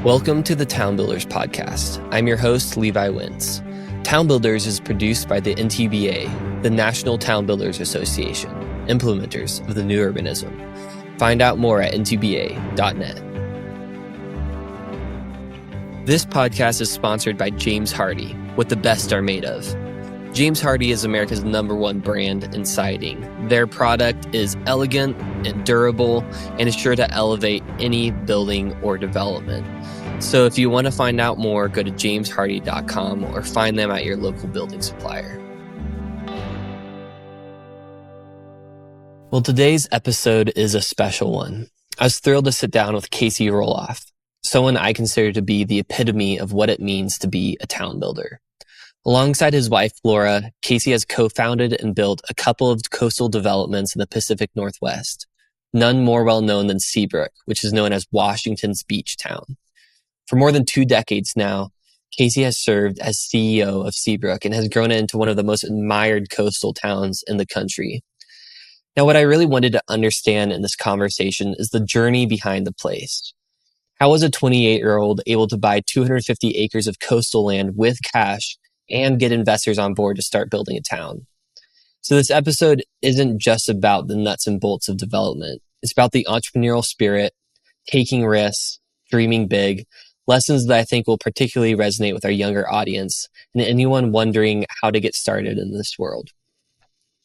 Welcome to the Town Builders Podcast. I'm your host, Levi Wintz. Town Builders is produced by the NTBA, the National Town Builders Association, implementers of the new urbanism. Find out more at ntba.net. This podcast is sponsored by James Hardie, what the best are made of. James Hardie is America's #1 brand in siding. Their product is elegant and durable and is sure to elevate any building or development. So if you want to find out more, go to jameshardie.com or find them at your local building supplier. Well, today's episode is a special one. I was thrilled to sit down with Casey Roloff, someone I consider to be the epitome of what it means to be a town builder. Alongside his wife, Laura, Casey has co-founded and built a couple of coastal developments in the Pacific Northwest, none more well known than Seabrook, which is known as Washington's beach town. For more than 2 decades now, Casey has served as CEO of Seabrook and has grown it into one of the most admired coastal towns in the country. Now, what I really wanted to understand in this conversation is the journey behind the place. How was a 28-year-old able to buy 250 acres of coastal land with cash and get investors on board to start building a town? So this episode isn't just about the nuts and bolts of development. It's about the entrepreneurial spirit, taking risks, dreaming big, lessons that I think will particularly resonate with our younger audience and anyone wondering how to get started in this world.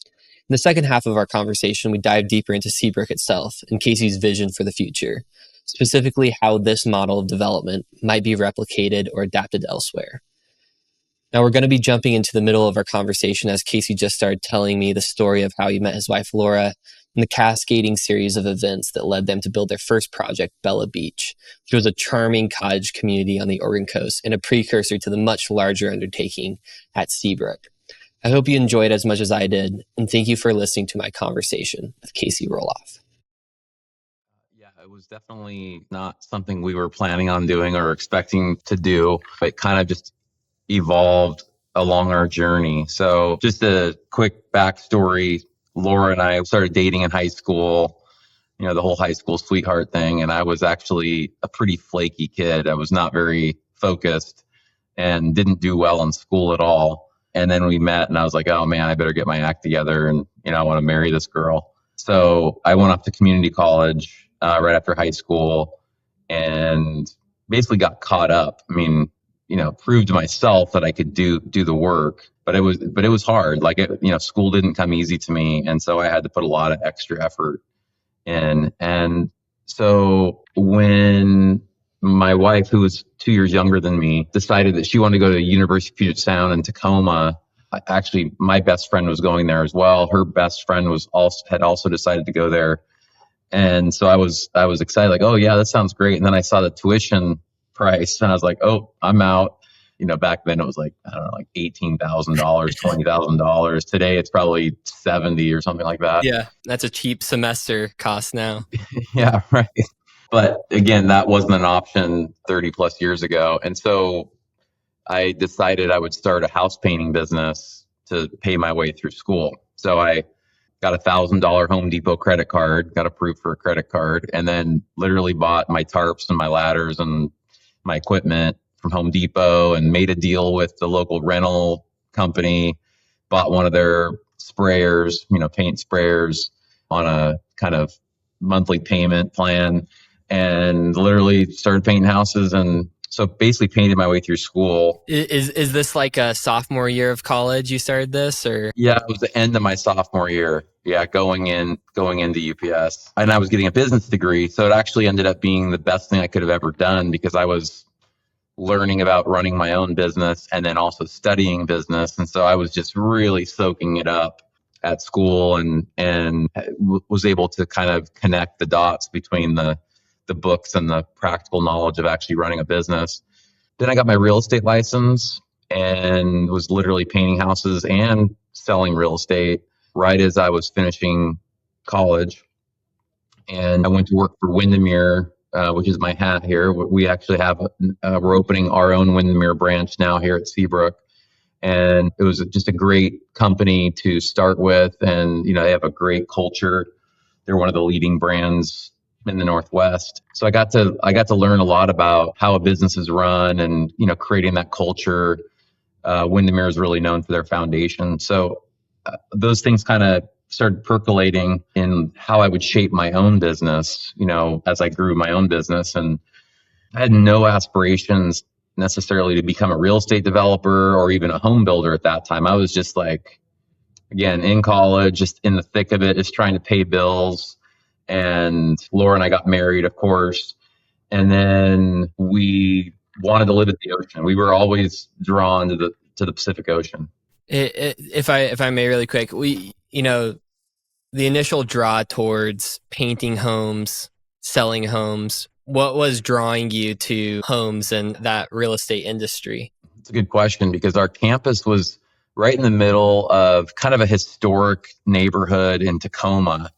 In the second half of our conversation, we dive deeper into Seabrook itself and Casey's vision for the future, specifically how this model of development might be replicated or adapted elsewhere. Now, we're going to be jumping into the middle of our conversation as Casey just started telling me the story of how he met his wife, Laura, and the cascading series of events that led them to build their first project, Bella Beach, which was a charming cottage community on the Oregon coast and a precursor to the much larger undertaking at Seabrook. I hope you enjoyed as much as I did, and thank you for listening to my conversation with Casey Roloff. Yeah, it was definitely not something we were planning on doing or expecting to do. It kind of just evolved along our journey. So just a quick backstory. Laura and I started dating in high school, the whole high school sweetheart thing. And I was actually a pretty flaky kid. I was not very focused and didn't do well in school at all. And then we met and I was like, oh man, I better get my act together. And, I want to marry this girl. So I went off to community college right after high school and basically got caught up. Proved to myself that I could do the work, but it was hard. School didn't come easy to me. And so I had to put a lot of extra effort in. And so when my wife, who was 2 years younger than me, decided that she wanted to go to University of Puget Sound in Tacoma, actually my best friend was going there as well. Her best friend had also decided to go there. And so I was excited, like, oh yeah, that sounds great. And then I saw the tuition price and I was like, oh, I'm out. Back then it was like, I don't know, like $18,000, $20,000. Today it's probably 70 or something like that. Yeah, that's a cheap semester cost now. Yeah, right. But again, that wasn't an option 30 plus years ago. And so I decided I would start a house painting business to pay my way through school. So I got $1,000 Home Depot credit card, got approved for a credit card, and then literally bought my tarps and my ladders and my equipment from Home Depot and made a deal with the local rental company, bought one of their sprayers, paint sprayers on a kind of monthly payment plan and literally started painting houses. And so basically painted my way through school. Is this like a sophomore year of college you started this or? Yeah, it was the end of my sophomore year. Yeah, going into UPS. And I was getting a business degree. So it actually ended up being the best thing I could have ever done because I was learning about running my own business and then also studying business. And so I was just really soaking it up at school and was able to kind of connect the dots between the books and the practical knowledge of actually running a business. Then I got my real estate license and was literally painting houses and selling real estate right as I was finishing college. And I went to work for Windermere, which is my hat here. We actually have, we're opening our own Windermere branch now here at Seabrook. And it was just a great company to start with. And, they have a great culture. They're one of the leading brands in the Northwest. So I got to learn a lot about how a business is run and, creating that culture. Windermere is really known for their foundation. So those things kind of started percolating in how I would shape my own business, as I grew my own business. And I had no aspirations necessarily to become a real estate developer or even a home builder at that time. I was just like, again, in college, just in the thick of it, just trying to pay bills. And Laura and I got married, of course. And then we wanted to live at the ocean. We were always drawn to the Pacific Ocean. If I may, really quick, the initial draw towards painting homes, selling homes, what was drawing you to homes and that real estate industry? It's a good question because our campus was right in the middle of kind of a historic neighborhood in Tacoma,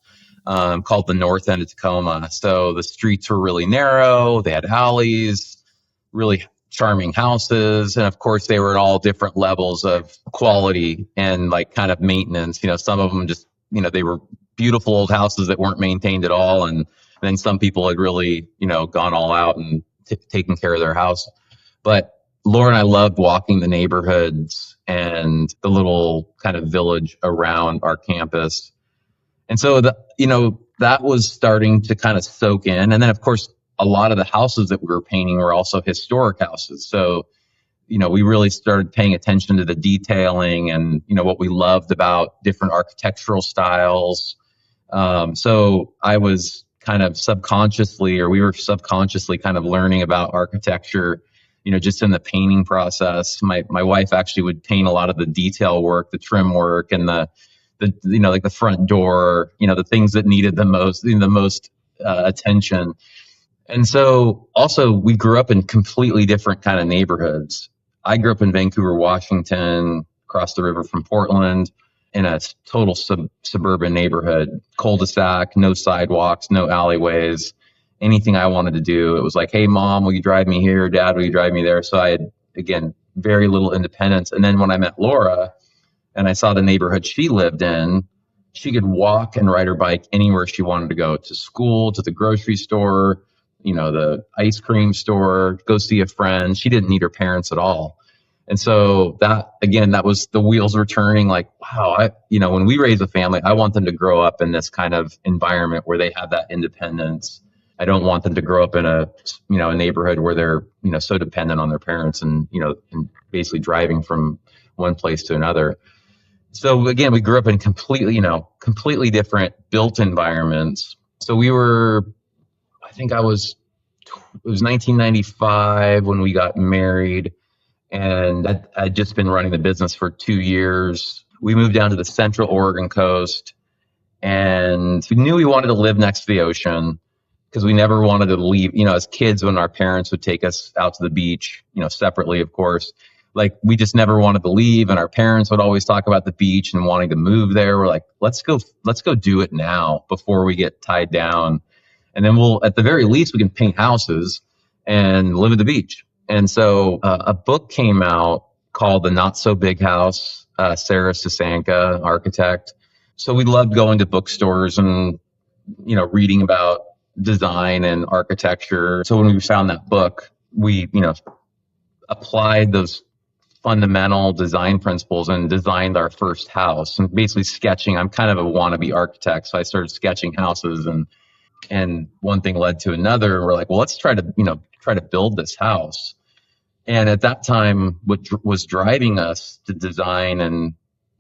called the North End of Tacoma. So the streets were really narrow. They had alleys, really charming houses. And of course, they were at all different levels of quality and like kind of maintenance. Some of them just, they were beautiful old houses that weren't maintained at all. And then some people had really, gone all out and taken care of their house. But Laura and I loved walking the neighborhoods and the little kind of village around our campus. And so that was starting to kind of soak in. And then of course, a lot of the houses that we were painting were also historic houses. So, we really started paying attention to the detailing and, what we loved about different architectural styles. So I was kind of we were subconsciously kind of learning about architecture, just in the painting process. My wife actually would paint a lot of the detail work, the trim work, and the like the front door, the things that needed the most attention. And so also we grew up in completely different kind of neighborhoods. I grew up in Vancouver, Washington, across the river from Portland, in a total suburban neighborhood, cul-de-sac, no sidewalks, no alleyways, anything I wanted to do. It was like, hey, mom, will you drive me here? Dad, will you drive me there? So I had, again, very little independence. And then when I met Laura and I saw the neighborhood she lived in, she could walk and ride her bike anywhere she wanted to go, to school, to the grocery store, the ice cream store, go see a friend. She didn't need her parents at all. And so that was the wheels were turning like, wow, when we raise a family, I want them to grow up in this kind of environment where they have that independence. I don't want them to grow up in a neighborhood where they're, so dependent on their parents and basically driving from one place to another. So again, we grew up in completely different built environments. So it was 1995 when we got married, and I'd just been running the business for 2 years. We moved down to the Central Oregon coast, and we knew we wanted to live next to the ocean because we never wanted to leave. As kids, when our parents would take us out to the beach, separately, of course, like we just never wanted to leave. And our parents would always talk about the beach and wanting to move there. We're like, let's go do it now before we get tied down. And then at the very least, we can paint houses and live at the beach. And so a book came out called The Not So Big House, Sarah Sasanka, architect. So we loved going to bookstores and, reading about design and architecture. So when we found that book, we, applied those fundamental design principles and designed our first house, and basically sketching. I'm kind of a wannabe architect. So I started sketching houses, and one thing led to another. And we're like, well, let's try to build this house. And at that time, what was driving us to design and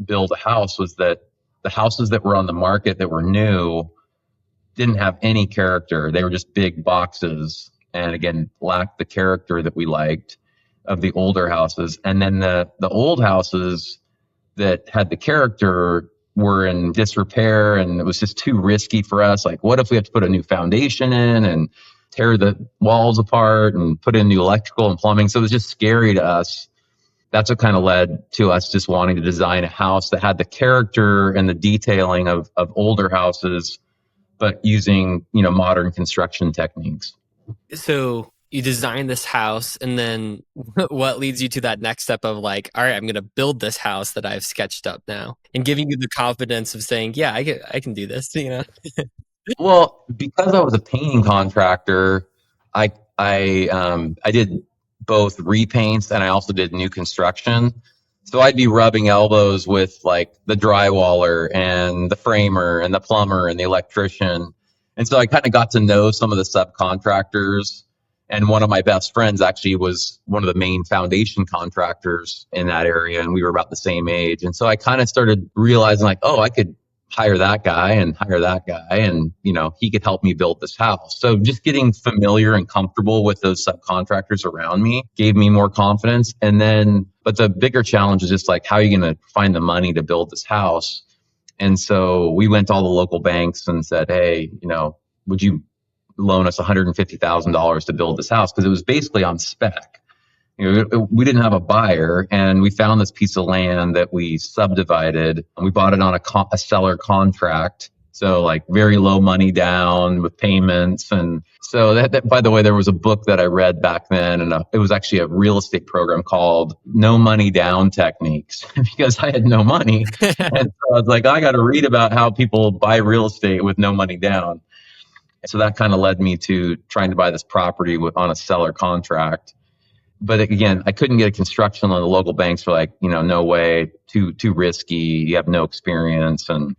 build a house was that the houses that were on the market that were new didn't have any character. They were just big boxes, and again, lacked the character that we liked of the older houses. And then the old houses that had the character were in disrepair, and it was just too risky for us. Like, what if we have to put a new foundation in and tear the walls apart and put in new electrical and plumbing? So it was just scary to us. That's what kind of led to us just wanting to design a house that had the character and the detailing of older houses, but using, modern construction techniques. So you design this house, and then what leads you to that next step of like, all right, I'm going to build this house that I've sketched up now, and giving you the confidence of saying, yeah, I can do this, Well, because I was a painting contractor, I did both repaints and I also did new construction. So I'd be rubbing elbows with like the drywaller and the framer and the plumber and the electrician. And so I kind of got to know some of the subcontractors. And one of my best friends actually was one of the main foundation contractors in that area. And we were about the same age. And so I kind of started realizing like, oh, I could hire that guy and hire that guy, and he could help me build this house. So just getting familiar and comfortable with those subcontractors around me gave me more confidence. And then but the bigger challenge is just like, how are you going to find the money to build this house? And so we went to all the local banks and said, hey, would you loan us $150,000 to build this house? Because it was basically on spec. We didn't have a buyer, and we found this piece of land that we subdivided, and we bought it on a seller contract. So like very low money down with payments. And so that, by the way, there was a book that I read back then, and it was actually a real estate program called No Money Down Techniques because I had no money. And so I was like, I got to read about how people buy real estate with no money down. So that kind of led me to trying to buy this property on a seller contract. But again, I couldn't get a construction loan. The local banks were like, no way, too risky. You have no experience. And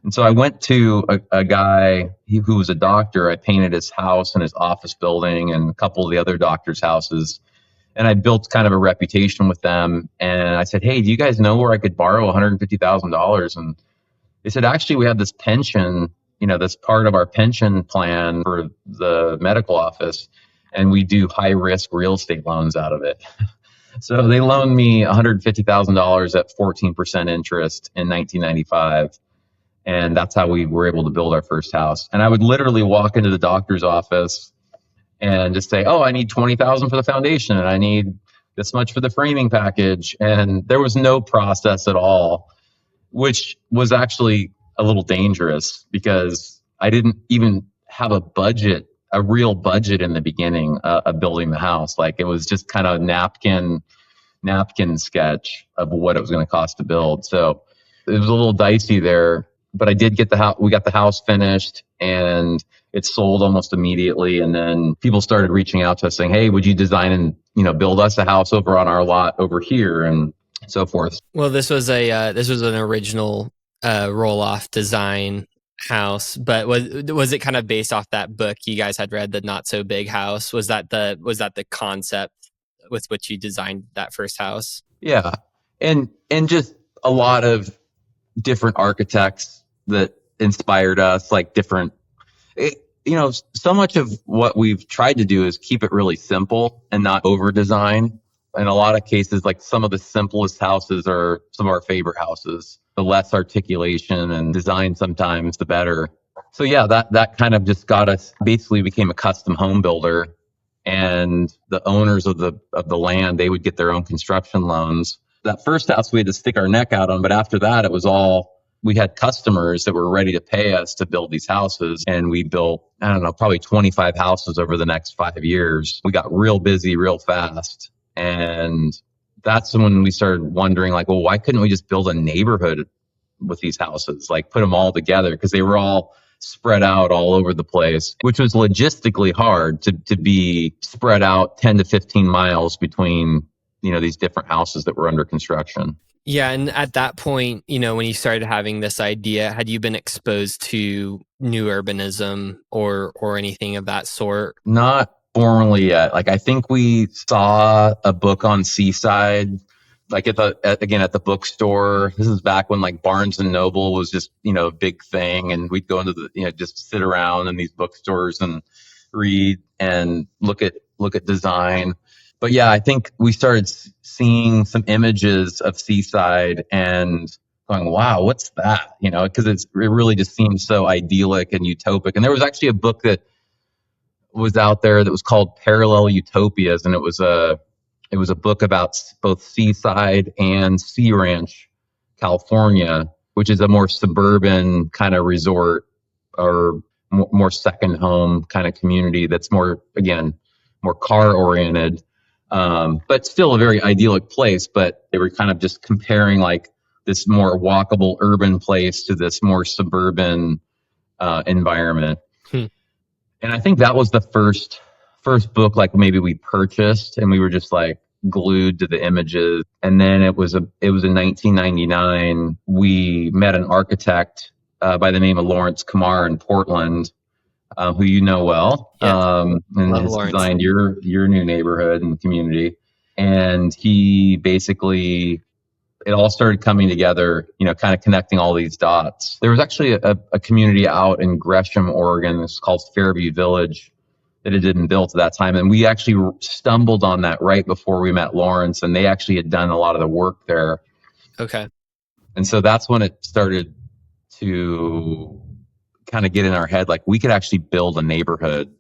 so I went to a guy who was a doctor. I painted his house and his office building and a couple of the other doctors' houses. And I built kind of a reputation with them. And I said, hey, do you guys know where I could borrow $150,000? And they said, actually, we have this pension, that's part of our pension plan for the medical office. And we do high risk real estate loans out of it. So they loaned me $150,000 at 14% interest in 1995. And that's how we were able to build our first house. And I would literally walk into the doctor's office and just say, oh, I need $20,000 for the foundation, and I need this much for the framing package. And there was no process at all, which was actually a little dangerous because I didn't even have a real budget in the beginning of building the house. Like it was just kind of napkin sketch of what it was going to cost to build. So it was a little dicey there, but I did get the house. We got the house finished and it sold almost immediately. And then people started reaching out to us saying, hey, would you design and, build us a house over on our lot over here and so forth. Well, this was an original Roloff design house, but was it kind of based off that book you guys had read, The Not So Big House? Was that the concept with which you designed that first house? Yeah. And just a lot of different architects that inspired us, like so much of what we've tried to do is keep it really simple and not over design. In a lot of cases, like some of the simplest houses are some of our favorite houses. The less articulation and design sometimes, the better. So yeah, that kind of just got us, basically became a custom home builder, and the owners of the land, they would get their own construction loans. That first house we had to stick our neck out on, but after that, it was all, we had customers that were ready to pay us to build these houses. And we built, I don't know, probably 25 houses over the next 5 years. We got real busy real fast. And that's when we started wondering, like, well, why couldn't we just build a neighborhood with these houses, like put them all together? Because they were all spread out all over the place, which was logistically hard to be spread out 10 to 15 miles between, these different houses that were under construction. Yeah. And at that point, when you started having this idea, had you been exposed to new urbanism or anything of that sort? Not formally yet. Like I think we saw a book on Seaside, like at the bookstore. This is back when like Barnes and Noble was just, a big thing. And we'd go into just sit around in these bookstores and read and look at design. But yeah, I think we started seeing some images of Seaside and going, wow, what's that? Because it really just seems so idyllic and utopic. And there was actually a book that was out there that was called Parallel Utopias, and it was a book about both Seaside and Sea Ranch, California, which is a more suburban kind of resort or more second home kind of community that's more car oriented, but still a very idyllic place. But they were kind of just comparing like this more walkable urban place to this more suburban environment. Hmm. And I think that was the first book like maybe we purchased, and we were just like glued to the images. And then it was in 1999. We met an architect by the name of Lawrence Kumar in Portland, who you know well, Yes. and Love has Lawrence. designed your new neighborhood and community. And he basically, it all started coming together, kind of connecting all these dots. There was actually a community out in Gresham, Oregon. It's called Fairview Village that had been built at that time. And we actually stumbled on that right before we met Lawrence, and they actually had done a lot of the work there. Okay. And so that's when it started to kind of get in our head, like we could actually build a neighborhood,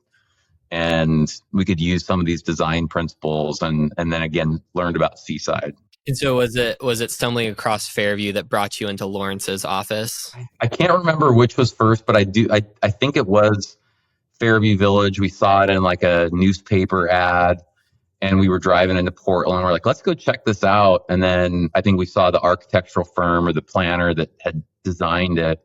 and we could use some of these design principles, and then again learned about Seaside. And so was it stumbling across Fairview that brought you into Lawrence's office? I can't remember which was first, but I think it was Fairview Village. We saw it in like a newspaper ad, and we were driving into Portland. We're like, let's go check this out. And then I think we saw the architectural firm or the planner that had designed it.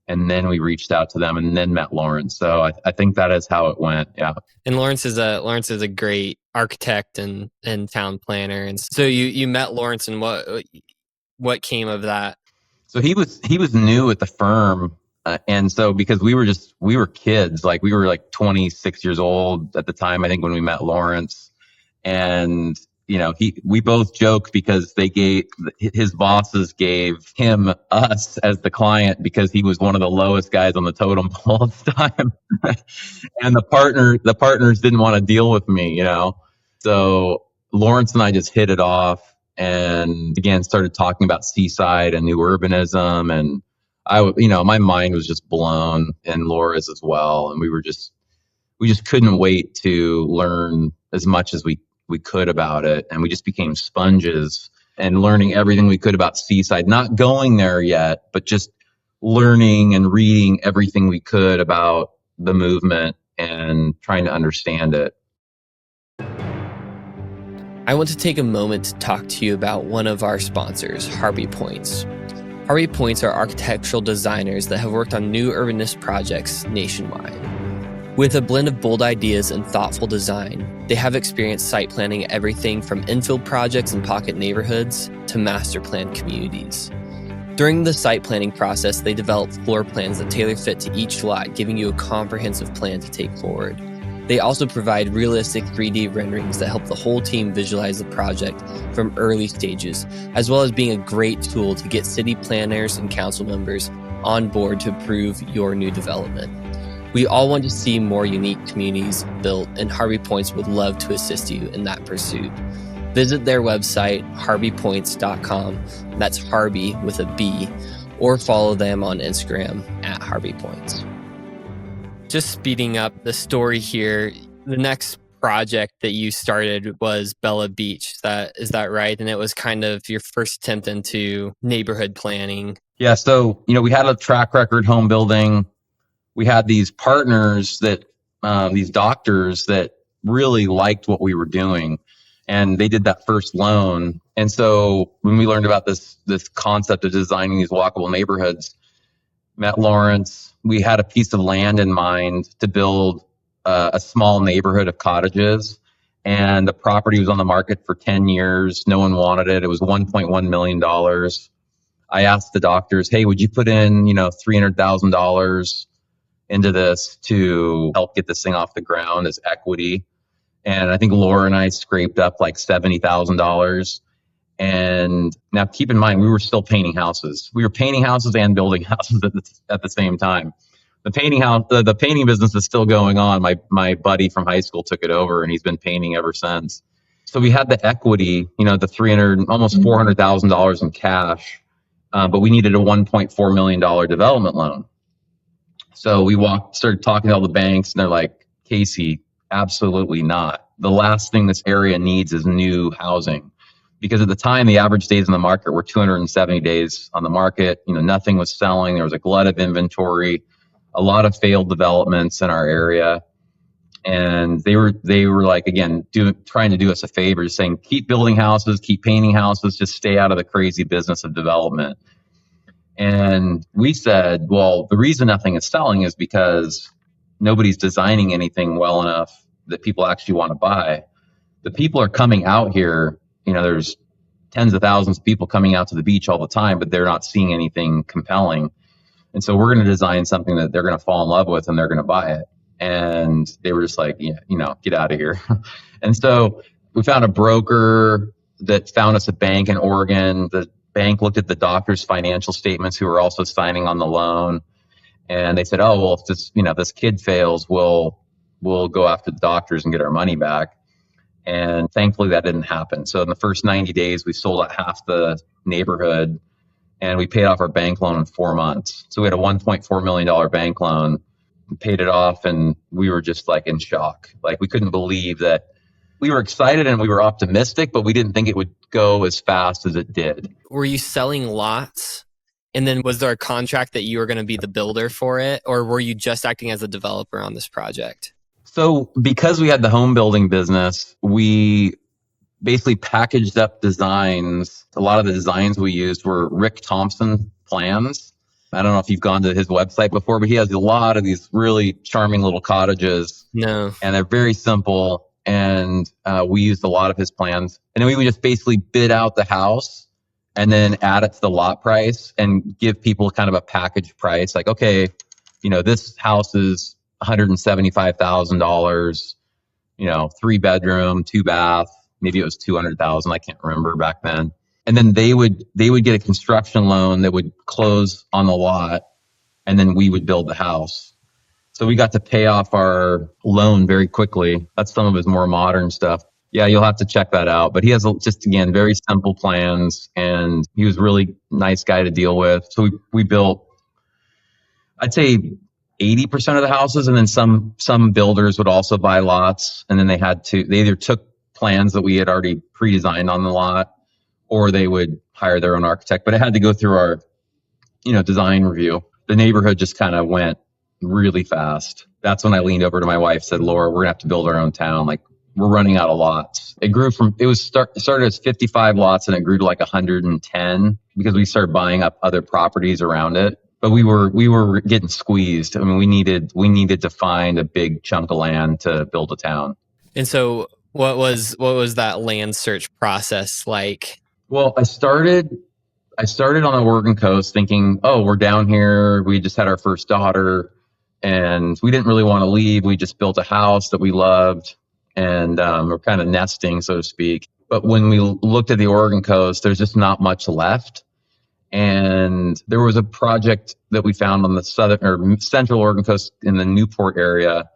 And then we reached out to them and then met Lawrence. So I think that is how it went. Yeah. And Lawrence is a great architect and town planner. And so you met Lawrence, and what came of that? So he was new at the firm. And so because we were kids, like we were like 26 years old at the time, I think, when we met Lawrence. And we both joke because his bosses gave him us as the client because he was one of the lowest guys on the totem pole at the time. And the partners didn't want to deal with me, So Lawrence and I just hit it off, and again started talking about Seaside and new urbanism, and my mind was just blown, and Laura's as well. And we just couldn't wait to learn as much as we could about it. And we just became sponges and learning everything we could about Seaside, not going there yet, but just learning and reading everything we could about the movement and trying to understand it. I want to take a moment to talk to you about one of our sponsors, Harvey Points. Harvey Points are architectural designers that have worked on new urbanist projects nationwide. With a blend of bold ideas and thoughtful design, they have experienced site planning everything from infill projects in pocket neighborhoods to master planned communities. During the site planning process, they develop floor plans that tailor fit to each lot, giving you a comprehensive plan to take forward. They also provide realistic 3D renderings that help the whole team visualize the project from early stages, as well as being a great tool to get city planners and council members on board to approve your new development. We all want to see more unique communities built, and Harvey Points would love to assist you in that pursuit. Visit their website, harveypoints.com, that's Harvey with a B, or follow them on Instagram at Harvey Points. Just speeding up the story here, the next project that you started was Bella Beach. Is that right? And it was kind of your first attempt into neighborhood planning. Yeah. So, we had a track record home building. We had these partners these doctors that really liked what we were doing, and they did that first loan. And so when we learned about this concept of designing these walkable neighborhoods, met Lawrence, we had a piece of land in mind to build a small neighborhood of cottages. And the property was on the market for 10 years. No one wanted it. It was $1.1 million. I asked the doctors, hey, would you put in, $300,000 into this to help get this thing off the ground as equity? And I think Laura and I scraped up like $70,000. And now keep in mind, we were still painting houses. We were painting houses and building houses at the same time. The painting business is still going on. My buddy from high school took it over, and he's been painting ever since. So we had the equity, the almost $400,000 in cash, but we needed a $1.4 million development loan. So we started talking to all the banks, and they're like, Casey, absolutely not. The last thing this area needs is new housing. Because at the time, the average days on the market were 270 days on the market. Nothing was selling. There was a glut of inventory, a lot of failed developments in our area. And they were like, again, trying to do us a favor, saying, keep building houses, keep painting houses, just stay out of the crazy business of development. And we said, well, the reason nothing is selling is because nobody's designing anything well enough that people actually want to buy. The people are coming out here, there's tens of thousands of people coming out to the beach all the time, but they're not seeing anything compelling. And so we're going to design something that they're going to fall in love with and they're going to buy it. And they were just like, yeah, get out of here. And so we found a broker that found us a bank in Oregon. The bank looked at the doctor's financial statements who were also signing on the loan. And they said, oh, well, if this kid fails, we'll go after the doctors and get our money back. And thankfully that didn't happen. So in the first 90 days, we sold out half the neighborhood and we paid off our bank loan in 4 months. So we had a $1.4 million bank loan, paid it off, and we were just like in shock. Like we couldn't believe that. We were excited and we were optimistic, but we didn't think it would go as fast as it did. Were you selling lots? And then was there a contract that you were going to be the builder for it? Or were you just acting as a developer on this project? So because we had the home building business, we basically packaged up designs. A lot of the designs we used were Rick Thompson plans. I don't know if you've gone to his website before, but he has a lot of these really charming little cottages. No. And they're very simple. And we used a lot of his plans. And then we would just basically bid out the house and then add it to the lot price and give people kind of a package price. Like, okay, this house is $175,000, 3-bedroom, 2-bath. Maybe it was 200,000. I can't remember back then. And then they would get a construction loan that would close on the lot, and then we would build the house. So we got to pay off our loan very quickly. That's some of his more modern stuff. Yeah, you'll have to check that out. But he has just, again, very simple plans, and he was a really nice guy to deal with. So we built, I'd say, 80% of the houses, and then some builders would also buy lots, and then they either took plans that we had already pre-designed on the lot, or they would hire their own architect. But it had to go through our, design review. The neighborhood just kind of went really fast. That's when I leaned over to my wife, said, Laura, we're gonna have to build our own town. Like, we're running out of lots. It grew started as 55 lots, and it grew to like 110 because we started buying up other properties around it. But we were getting squeezed. I mean, we needed to find a big chunk of land to build a town. And so what was that land search process like? Well, I started on the Oregon coast thinking, oh, we're down here. We just had our first daughter and we didn't really want to leave. We just built a house that we loved, and we're kind of nesting, so to speak. But when we looked at the Oregon coast, there's just not much left. And there was a project that we found on the southern or central Oregon coast in the Newport area.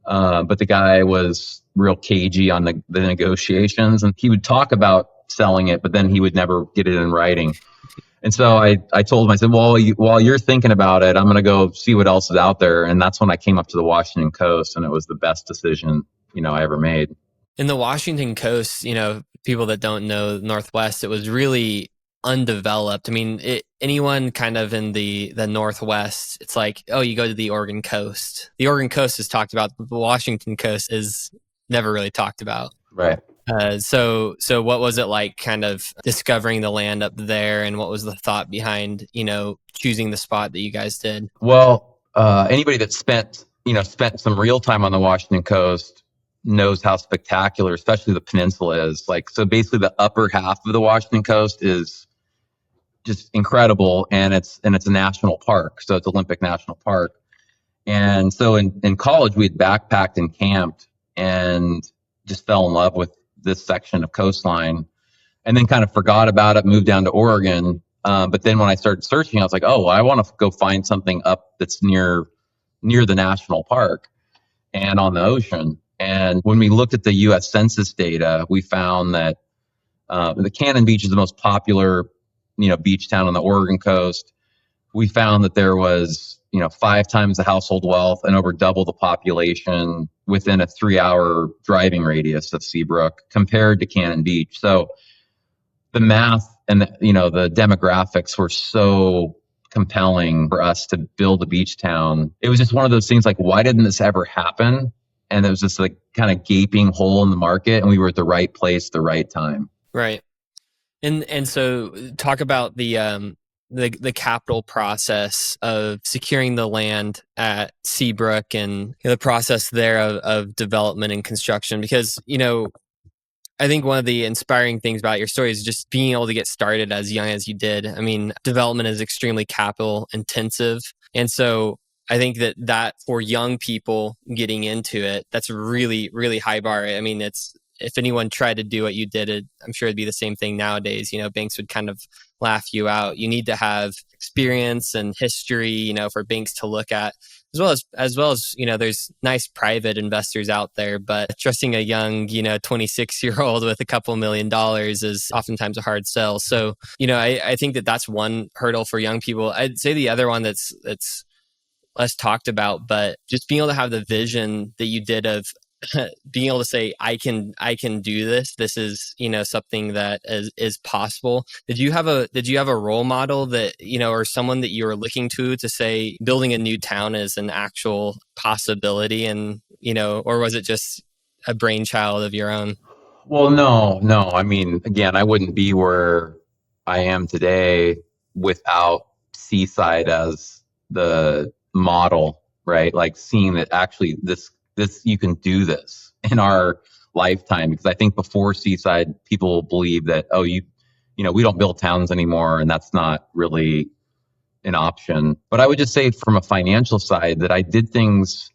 But the guy was real cagey on the negotiations, and he would talk about selling it, but then he would never get it in writing. And so I told him, I said, well, while you're thinking about it, I'm going to go see what else is out there. And that's when I came up to the Washington coast, and it was the best decision, I ever made. In the Washington coast, people that don't know Northwest, it was really undeveloped. I mean, anyone kind of in the Northwest, it's like, oh, you go to the Oregon coast. The Oregon coast is talked about, but the Washington coast is never really talked about. Right. So what was it like kind of discovering the land up there, and what was the thought behind, choosing the spot that you guys did? Well, anybody that spent some real time on the Washington coast knows how spectacular, especially the peninsula is. Like, so basically the upper half of the Washington coast is just incredible, and it's a national park. So it's Olympic National Park. And so in college, we had backpacked and camped and just fell in love with this section of coastline, and then kind of forgot about it, moved down to Oregon. But then when I started searching, I was like, oh, I want to go find something up that's near the national park and on the ocean. And when we looked at the U.S. Census data, we found that the Cannon Beach is the most popular, beach town on the Oregon coast. We found that there was, 5 times the household wealth and over double the population within a 3-hour driving radius of Seabrook compared to Cannon Beach. So the math and the demographics were so compelling for us to build a beach town. It was just one of those things like, why didn't this ever happen? And it was just like kind of gaping hole in the market, and we were at the right place, the right time. Right. And so talk about the the capital process of securing the land at Seabrook and the process there of development and construction. Because, I think one of the inspiring things about your story is just being able to get started as young as you did. I mean, development is extremely capital intensive. And so I think that for young people getting into it, that's a really, really high bar. I mean, if anyone tried to do what you did, I'm sure it'd be the same thing nowadays. Banks would kind of laugh you out. You need to have experience and history, for banks to look at, as well as, there's nice private investors out there, but trusting a young, 26-year-old with a couple $1 million is oftentimes a hard sell. So, I think that's one hurdle for young people. I'd say the other one that's less talked about, but just being able to have the vision that you did of being able to say, I can do this. This is, something that is possible. Did you have a role model that, or someone that you were looking to say building a new town is an actual possibility, and, or was it just a brainchild of your own? Well, no. I mean, again, I wouldn't be where I am today without Seaside as the model, right? Like seeing that actually this you can do this in our lifetime. Because I think before Seaside, people believe that, oh, we don't build towns anymore, and that's not really an option. But I would just say from a financial side that I did things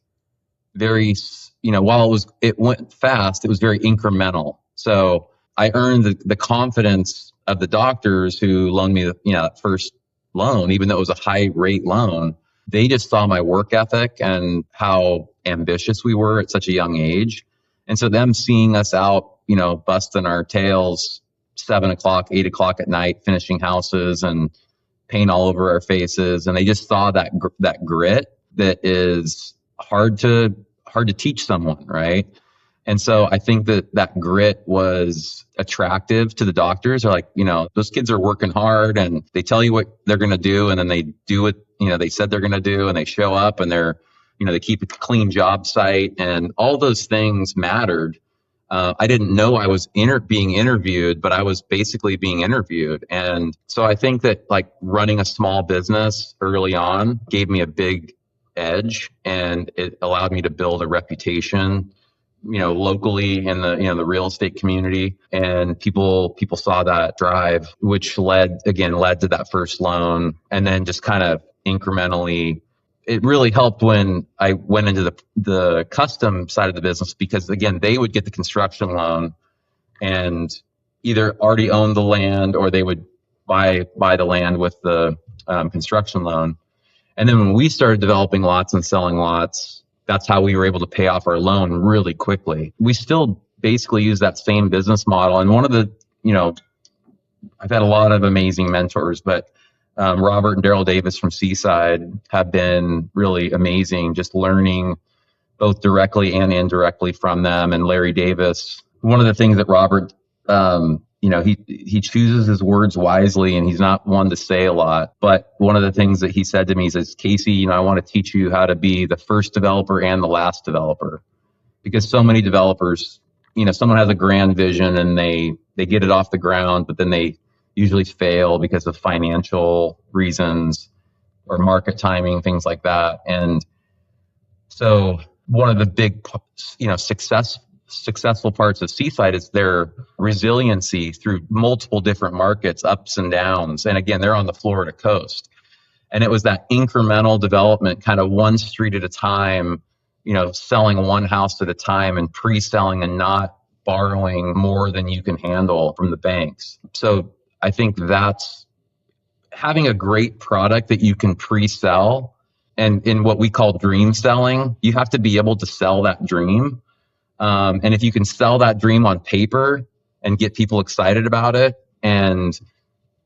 very, while it went fast, it was very incremental. So I earned the confidence of the doctors who loaned me that first loan, even though it was a high rate loan. They just saw my work ethic and how ambitious we were at such a young age. And so them seeing us out, busting our tails 7:00, 8:00 at night, finishing houses and paint all over our faces. And they just saw that grit that is hard to teach someone, right? And so I think that grit was attractive to the doctors. They're like, those kids are working hard and they tell you what they're going to do, and then they do what, they said they're going to do, and they show up and they keep a clean job site, and all those things mattered. I didn't know I was being interviewed, but I was basically being interviewed. And so I think that like running a small business early on gave me a big edge, and it allowed me to build a reputation, locally in the real estate community. And people saw that drive, which led to that first loan. And then just kind of incrementally, it really helped when I went into the custom side of the business, because again, they would get the construction loan and either already own the land, or they would buy the land with the construction loan. And then when we started developing lots and selling lots, that's how we were able to pay off our loan really quickly. We still basically use that same business model. And one of the, I've had a lot of amazing mentors, but Robert and Daryl Davis from Seaside have been really amazing, just learning both directly and indirectly from them. And Larry Davis, one of the things that Robert, he chooses his words wisely, and he's not one to say a lot. But one of the things that he said to me, he says, Casey, I want to teach you how to be the first developer and the last developer. Because so many developers, someone has a grand vision and they get it off the ground, but then they usually fail because of financial reasons or market timing, things like that. And so one of the big, successful parts of Seaside is their resiliency through multiple different markets, ups and downs. And again, they're on the Florida coast. And it was that incremental development, kind of one street at a time, selling one house at a time and pre-selling and not borrowing more than you can handle from the banks. So I think that's having a great product that you can pre-sell. And in what we call dream selling, you have to be able to sell that dream. And if you can sell that dream on paper and get people excited about it, and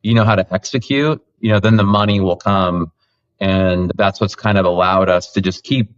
you know how to execute, then the money will come. And that's what's kind of allowed us to just keep,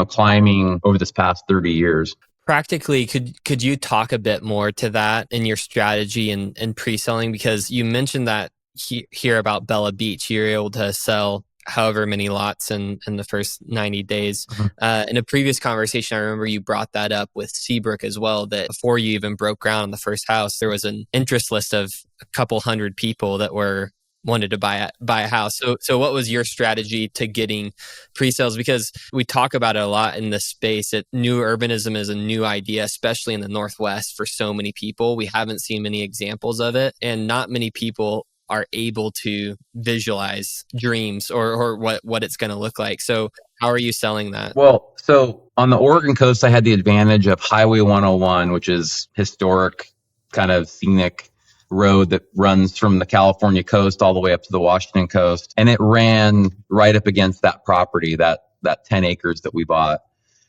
climbing over this past 30 years. Practically, could you talk a bit more to that in your strategy and pre-selling? Because you mentioned that here about Bella Beach, you're able to sell however many lots in the first 90 days. Mm-hmm. In a previous conversation, I remember you brought that up with Seabrook as well, that before you even broke ground on the first house, there was an interest list of a couple hundred people that were wanted to buy a house. So what was your strategy to getting pre-sales? Because we talk about it a lot in this space, that new urbanism is a new idea, especially in the Northwest for so many people. We haven't seen many examples of it, and not many people are able to visualize dreams or what it's going to look like. So how are you selling that? Well, so on the Oregon coast, I had the advantage of Highway 101, which is historic, kind of scenic road that runs from the California coast all the way up to the Washington coast. And it ran right up against that property, that 10 acres that we bought.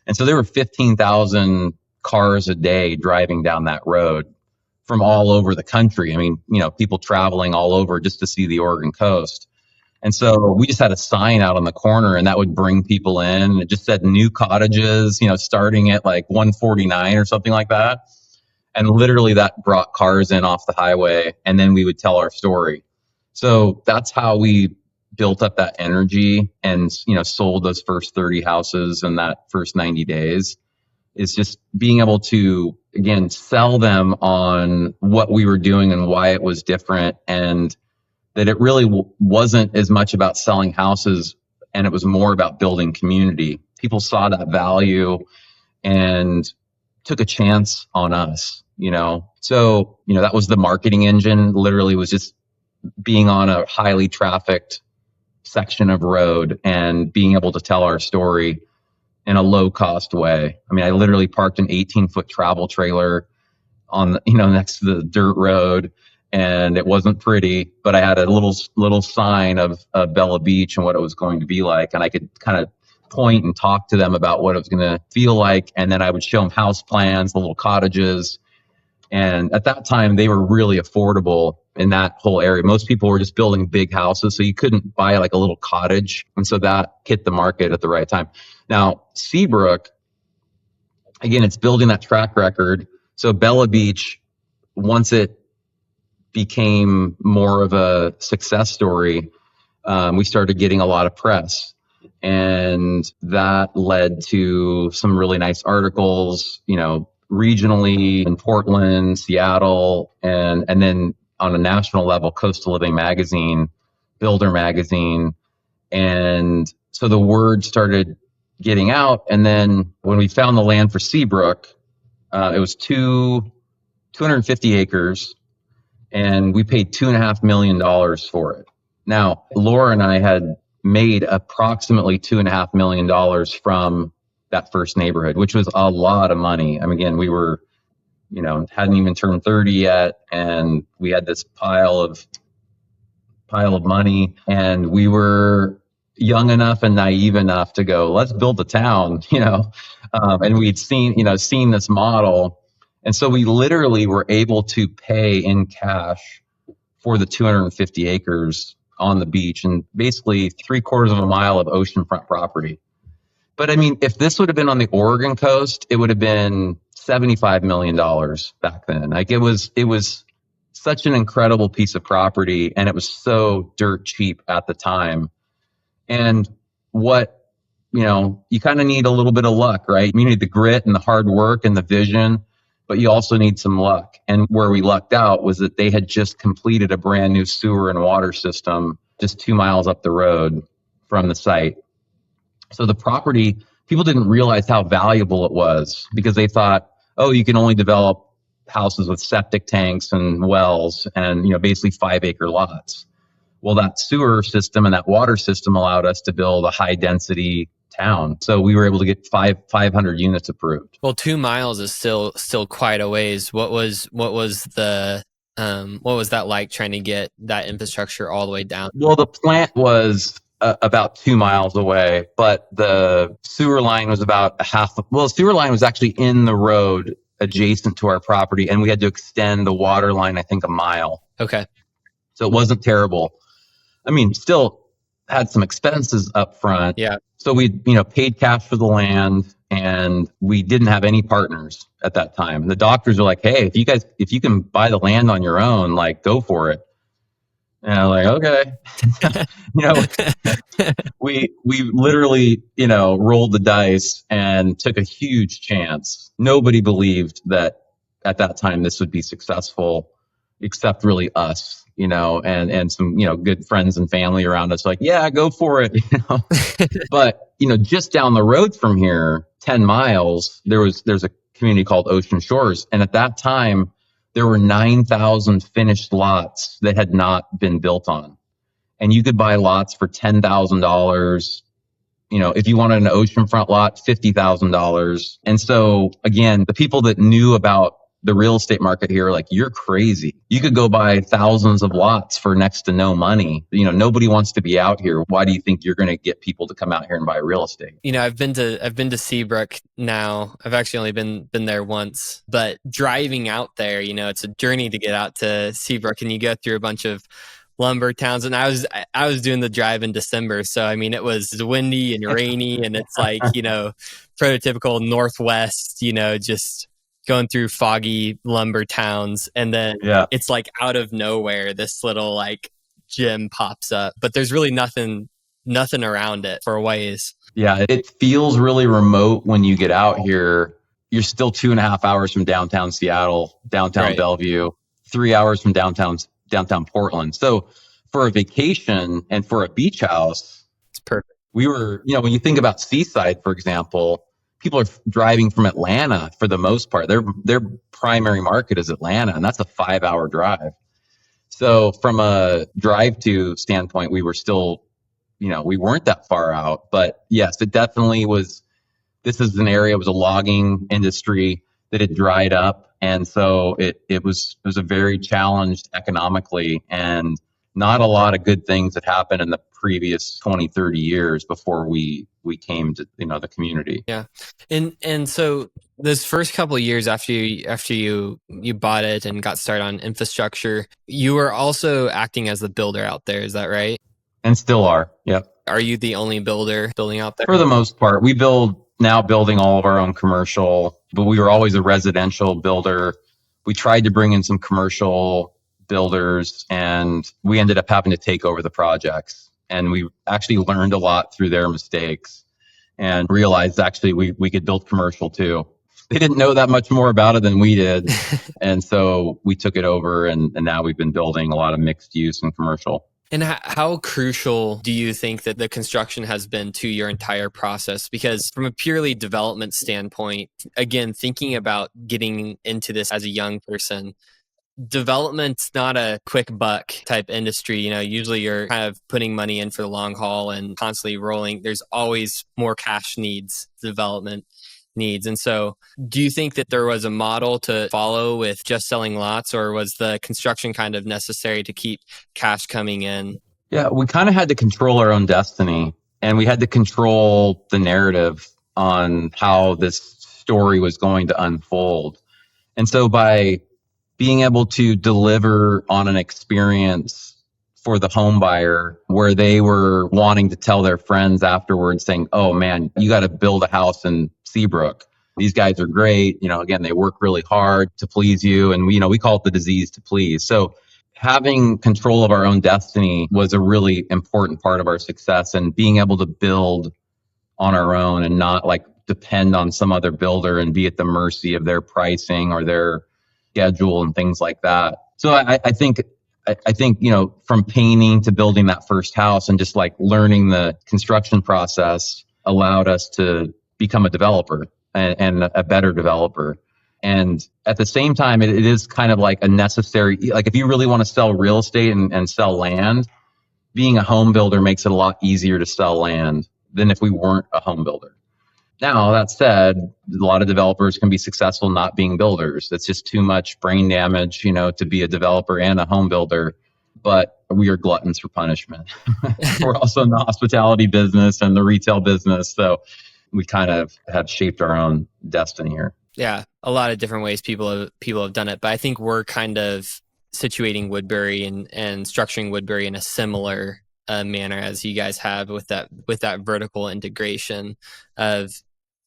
And so there were 15,000 cars a day driving down that road from all over the country. I mean, people traveling all over just to see the Oregon coast. And so we just had a sign out on the corner, and that would bring people in. It just said new cottages, starting at like 149 or something like that. And literally that brought cars in off the highway, and then we would tell our story. So that's how we built up that energy and, sold those first 30 houses in that first 90 days. Is just being able to, again, sell them on what we were doing and why it was different, and that it really wasn't as much about selling houses, and it was more about building community. People saw that value and took a chance on us, So, that was the marketing engine. Literally was just being on a highly trafficked section of road and being able to tell our story in a low cost way. I mean, I literally parked an 18-foot travel trailer on the, next to the dirt road, and it wasn't pretty, but I had a little sign of Bella Beach and what it was going to be like. And I could kind of point and talk to them about what it was going to feel like. And then I would show them house plans, the little cottages. And at that time, they were really affordable in that whole area. Most people were just building big houses, so you couldn't buy like a little cottage. And so that hit the market at the right time. Now, Seabrook, again, it's building that track record. So Bella Beach, once it became more of a success story, we started getting a lot of press. And that led to some really nice articles, regionally in Portland, Seattle, and then on a national level, Coastal Living Magazine, Builder Magazine. And so the word started getting out. And then when we found the land for Seabrook, it was 250 acres, and we paid $2.5 million for it. Now, Laura and I had made approximately $2.5 million from that first neighborhood, which was a lot of money. I mean, again, we were, hadn't even turned 30 yet, and we had this pile of money, and we were young enough and naive enough to go, let's build a town, and we'd seen this model. And so we literally were able to pay in cash for the 250 acres on the beach, and basically 3/4 of a mile of oceanfront property. But I mean, if this would have been on the Oregon coast, it would have been $75 million back then. Like it was such an incredible piece of property, and it was so dirt cheap at the time. And you kind of need a little bit of luck, right? You need the grit and the hard work and the vision, but you also need some luck. And where we lucked out was that they had just completed a brand new sewer and water system just 2 miles up the road from the site. So the property, people didn't realize how valuable it was, because they thought, oh, you can only develop houses with septic tanks and wells and, basically 5-acre lots. Well, that sewer system and that water system allowed us to build a high density town. So we were able to get 500 units approved. Well, 2 miles is still quite a ways. What was that like, trying to get that infrastructure all the way down? Well, the plant was about 2 miles away, but the sewer line was about the sewer line was actually in the road adjacent to our property, and we had to extend the water line, I think, a mile. Okay. So it wasn't terrible. I mean, still had some expenses up front. Yeah. So we, paid cash for the land, and we didn't have any partners at that time. The doctors were like, hey, if you can buy the land on your own, like, go for it. And I'm like, okay. We literally, rolled the dice and took a huge chance. Nobody believed that at that time this would be successful. except really us, and some, good friends and family around us, like, yeah, go for it, But, just down the road from here, 10 miles, there's a community called Ocean Shores. And at that time, there were 9,000 finished lots that had not been built on. And you could buy lots for $10,000. If you wanted an oceanfront lot, $50,000. And so again, the people that knew about the real estate market here, like, you're crazy. You could go buy thousands of lots for next to no money. Nobody wants to be out here. Why do you think you're going to get people to come out here and buy real estate? I've been to Seabrook now. I've actually only been there once, but driving out there, it's a journey to get out to Seabrook, and you go through a bunch of lumber towns. And I was doing the drive in December, so I mean, it was windy and rainy, and it's like, prototypical Northwest, just going through foggy lumber towns. And then it's like out of nowhere, this little like gym pops up, but there's really nothing around it for a ways. Yeah, it feels really remote when you get out here. You're still 2.5 hours from downtown Seattle, downtown Right. Bellevue, 3 hours from downtown Portland. So for a vacation and for a beach house, It's perfect. we were, when you think about Seaside, for example, people are driving from Atlanta for the most part. Their primary market is Atlanta, and that's a 5-hour drive. So from a drive to standpoint, we were still, we weren't that far out. But yes, it definitely was. This is an area, it was a logging industry that had dried up. And so it was a very challenged economically, and not a lot of good things that happened in the previous 20, 30 years before we came to, the community. Yeah. And so those first couple of years after you bought it and got started on infrastructure, you were also acting as the builder out there. Is that right? And still are. Yep. Are you the only builder building out there? For the most part, we building all of our own commercial, but we were always a residential builder. We tried to bring in some commercial builders, and we ended up having to take over the projects. And we actually learned a lot through their mistakes and realized actually we could build commercial too. They didn't know that much more about it than we did. And so we took it over, and now we've been building a lot of mixed use and commercial. And how crucial do you think that the construction has been to your entire process? Because from a purely development standpoint, again, thinking about getting into this as a young person, development's not a quick buck type industry. Usually you're kind of putting money in for the long haul and constantly rolling. There's always more cash needs, development needs. And so do you think that there was a model to follow with just selling lots, or was the construction kind of necessary to keep cash coming in? Yeah, we kind of had to control our own destiny, and we had to control the narrative on how this story was going to unfold. And so by being able to deliver on an experience for the home buyer where they were wanting to tell their friends afterwards, saying, oh man, you got to build a house in Seabrook. These guys are great. Again, they work really hard to please you. And we call it the disease to please. So having control of our own destiny was a really important part of our success, and being able to build on our own and not like depend on some other builder and be at the mercy of their pricing or their schedule and things like that. So I think, from painting to building that first house and just like learning the construction process allowed us to become a developer and a better developer. And at the same time, it is kind of like a necessary, like if you really want to sell real estate and sell land, being a home builder makes it a lot easier to sell land than if we weren't a home builder. Now, that said, a lot of developers can be successful not being builders. It's just too much brain damage, to be a developer and a home builder. But we are gluttons for punishment. We're also in the hospitality business and the retail business. So we kind of have shaped our own destiny here. Yeah, a lot of different ways people have done it. But I think we're kind of situating Woodbury and structuring Woodbury in a similar manner as you guys have with that vertical integration of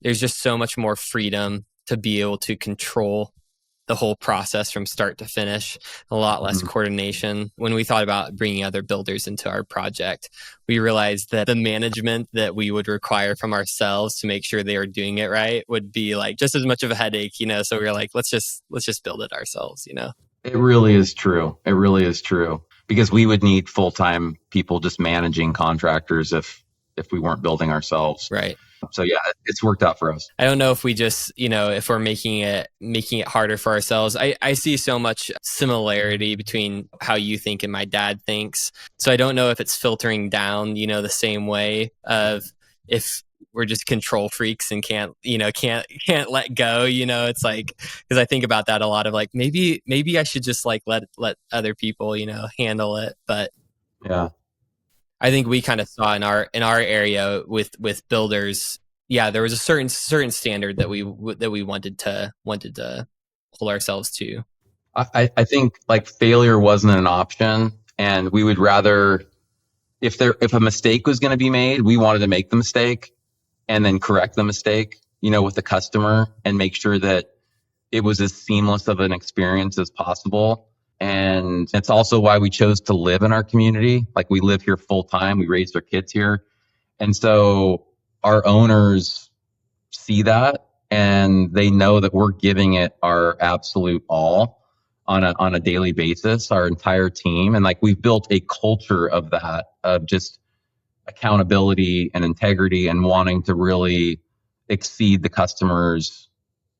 there's just so much more freedom to be able to control the whole process from start to finish, a lot less coordination. When we thought about bringing other builders into our project, we realized that the management that we would require from ourselves to make sure they were doing it right would be like just as much of a headache, So we were like, let's just build it ourselves, It really is true. It really is true because we would need full-time people just managing contractors if we weren't building ourselves. Right. So yeah, it's worked out for us. I don't know if we just, if we're making it harder for ourselves. I see so much similarity between how you think and my dad thinks. So I don't know if it's filtering down, the same way of if we're just control freaks and can't let go, it's like, because I think about that a lot of like, maybe I should just like let other people, handle it. But Yeah. I think we kind of saw in our area with builders, yeah, there was a certain standard that we wanted to hold ourselves to. I think like failure wasn't an option, and we would rather if a mistake was going to be made, we wanted to make the mistake and then correct the mistake, with the customer and make sure that it was as seamless of an experience as possible. And it's also why we chose to live in our community. Like we live here full time. We raised our kids here. And so our owners see that and they know that we're giving it our absolute all on a daily basis, our entire team. And like we've built a culture of that, of just accountability and integrity and wanting to really exceed the customer's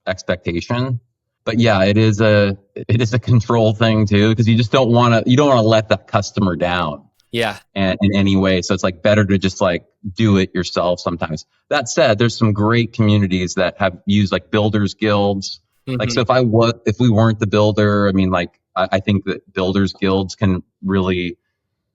expectation. But yeah, it is a control thing too, because you don't want to let that customer down Yeah. in any way. So it's like better to just like do it yourself sometimes. That said, there's some great communities that have used like builders guilds. Like, Mm-hmm. so if we weren't the builder, I mean, like, I think that builders guilds can really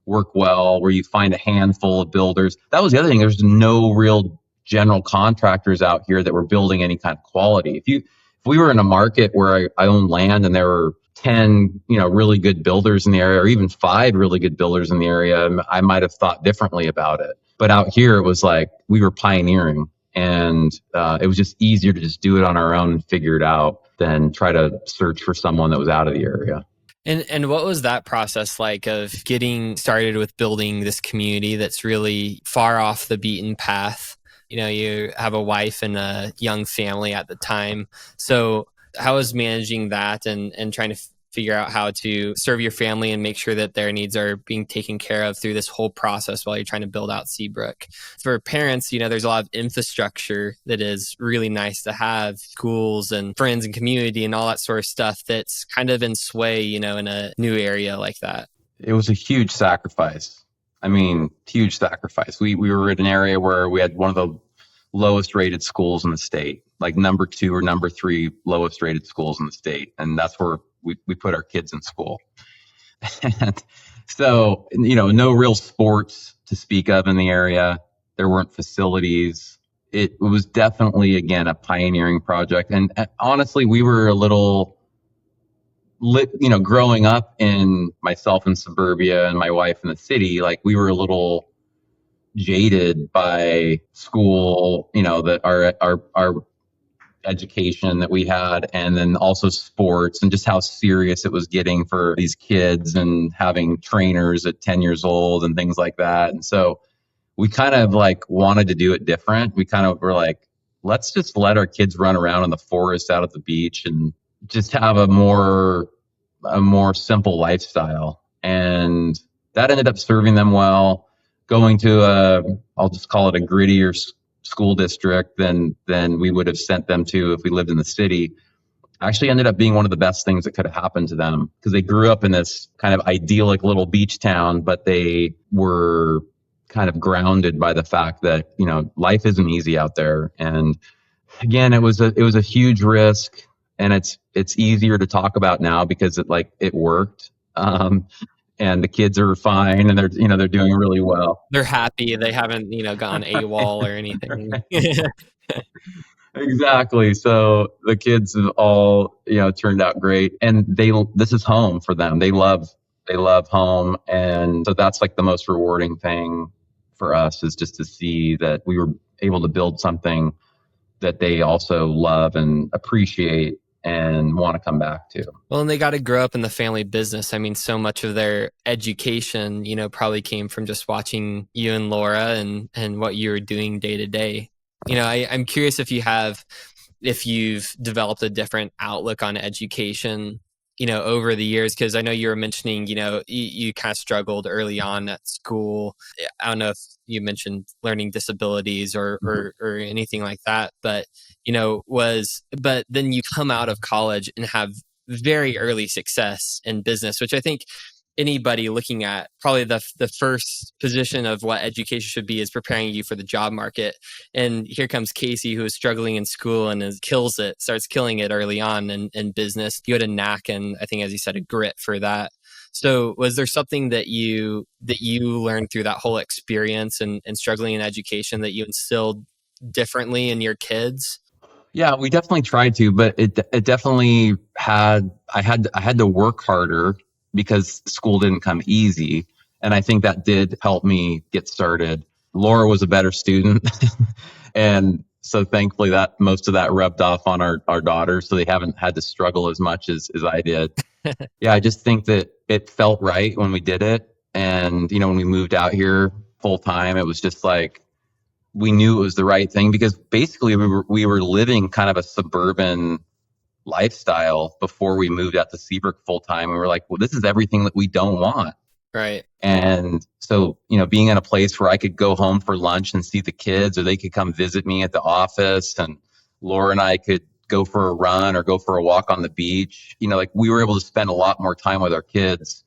work well, where you find a handful of builders. That was the other thing. There's no real general contractors out here that were building any kind of quality. If we were in a market where I own land and there were 10, really good builders in the area, or even 5 really good builders in the area, I might have thought differently about it. But out here, it was like we were pioneering, and it was just easier to just do it on our own and figure it out than try to search for someone that was out of the area. And what was that process like of getting started with building this community that's really far off the beaten path? You have a wife and a young family at the time. So how is managing that and trying to figure out how to serve your family and make sure that their needs are being taken care of through this whole process while you're trying to build out Seabrook? For parents, there's a lot of infrastructure that is really nice to have, schools and friends and community and all that sort of stuff that's kind of in sway, in a new area like that. It was a huge sacrifice. I mean, huge sacrifice. We were in an area where we had one of the lowest rated schools in the state, like number 2 or number 3 lowest rated schools in the state. And that's where we put our kids in school. And so, no real sports to speak of in the area. There weren't facilities. It was definitely, again, a pioneering project. And honestly, we were a little growing up in myself in suburbia and my wife in the city, like we were a little jaded by school, that our education that we had, and then also sports and just how serious it was getting for these kids and having trainers at 10 years old and things like that. And so we kind of like wanted to do it different. We kind of were like, let's just let our kids run around in the forest out at the beach and just have a more simple lifestyle. And that ended up serving them well. Going to I'll just call it a grittier school district than we would have sent them to if we lived in the city, actually ended up being one of the best things that could have happened to them, because they grew up in this kind of idyllic little beach town, but they were kind of grounded by the fact that, life isn't easy out there. And again, it was a huge risk, and it's easier to talk about now because it worked. And the kids are fine, and they're doing really well. They're happy. They haven't, gone AWOL or anything. Exactly. So the kids have all, turned out great, and this is home for them. They love home. And so that's like the most rewarding thing for us, is just to see that we were able to build something that they also love and appreciate and want to come back to. Well, and they got to grow up in the family business. I mean, so much of their education, probably came from just watching you and Laura and what you were doing day to day. I'm curious if you've developed a different outlook on education, over the years, because I know you were mentioning, you kind of struggled early on at school. I don't know if you mentioned learning disabilities or anything like that, but, but then you come out of college and have very early success in business, which I think anybody looking at probably the first position of what education should be is preparing you for the job market. And here comes Casey, who is struggling in school and starts killing it early on in business. You had a knack and, I think, as you said, a grit for that. So was there something that you learned through that whole experience and struggling in education that you instilled differently in your kids? Yeah, we definitely tried to, but it definitely I had to work harder because school didn't come easy. And I think that did help me get started. Laura was a better student. And so thankfully that most of that rubbed off on our daughters. So they haven't had to struggle as much as I did. Yeah, I just think that it felt right when we did it. And, when we moved out here full time, it was just like, we knew it was the right thing because basically we were living kind of a suburban lifestyle before we moved out to Seabrook full time. We were like, well, this is everything that we don't want. Right. And so, being in a place where I could go home for lunch and see the kids, or they could come visit me at the office, and Laura and I could go for a run or go for a walk on the beach. Like we were able to spend a lot more time with our kids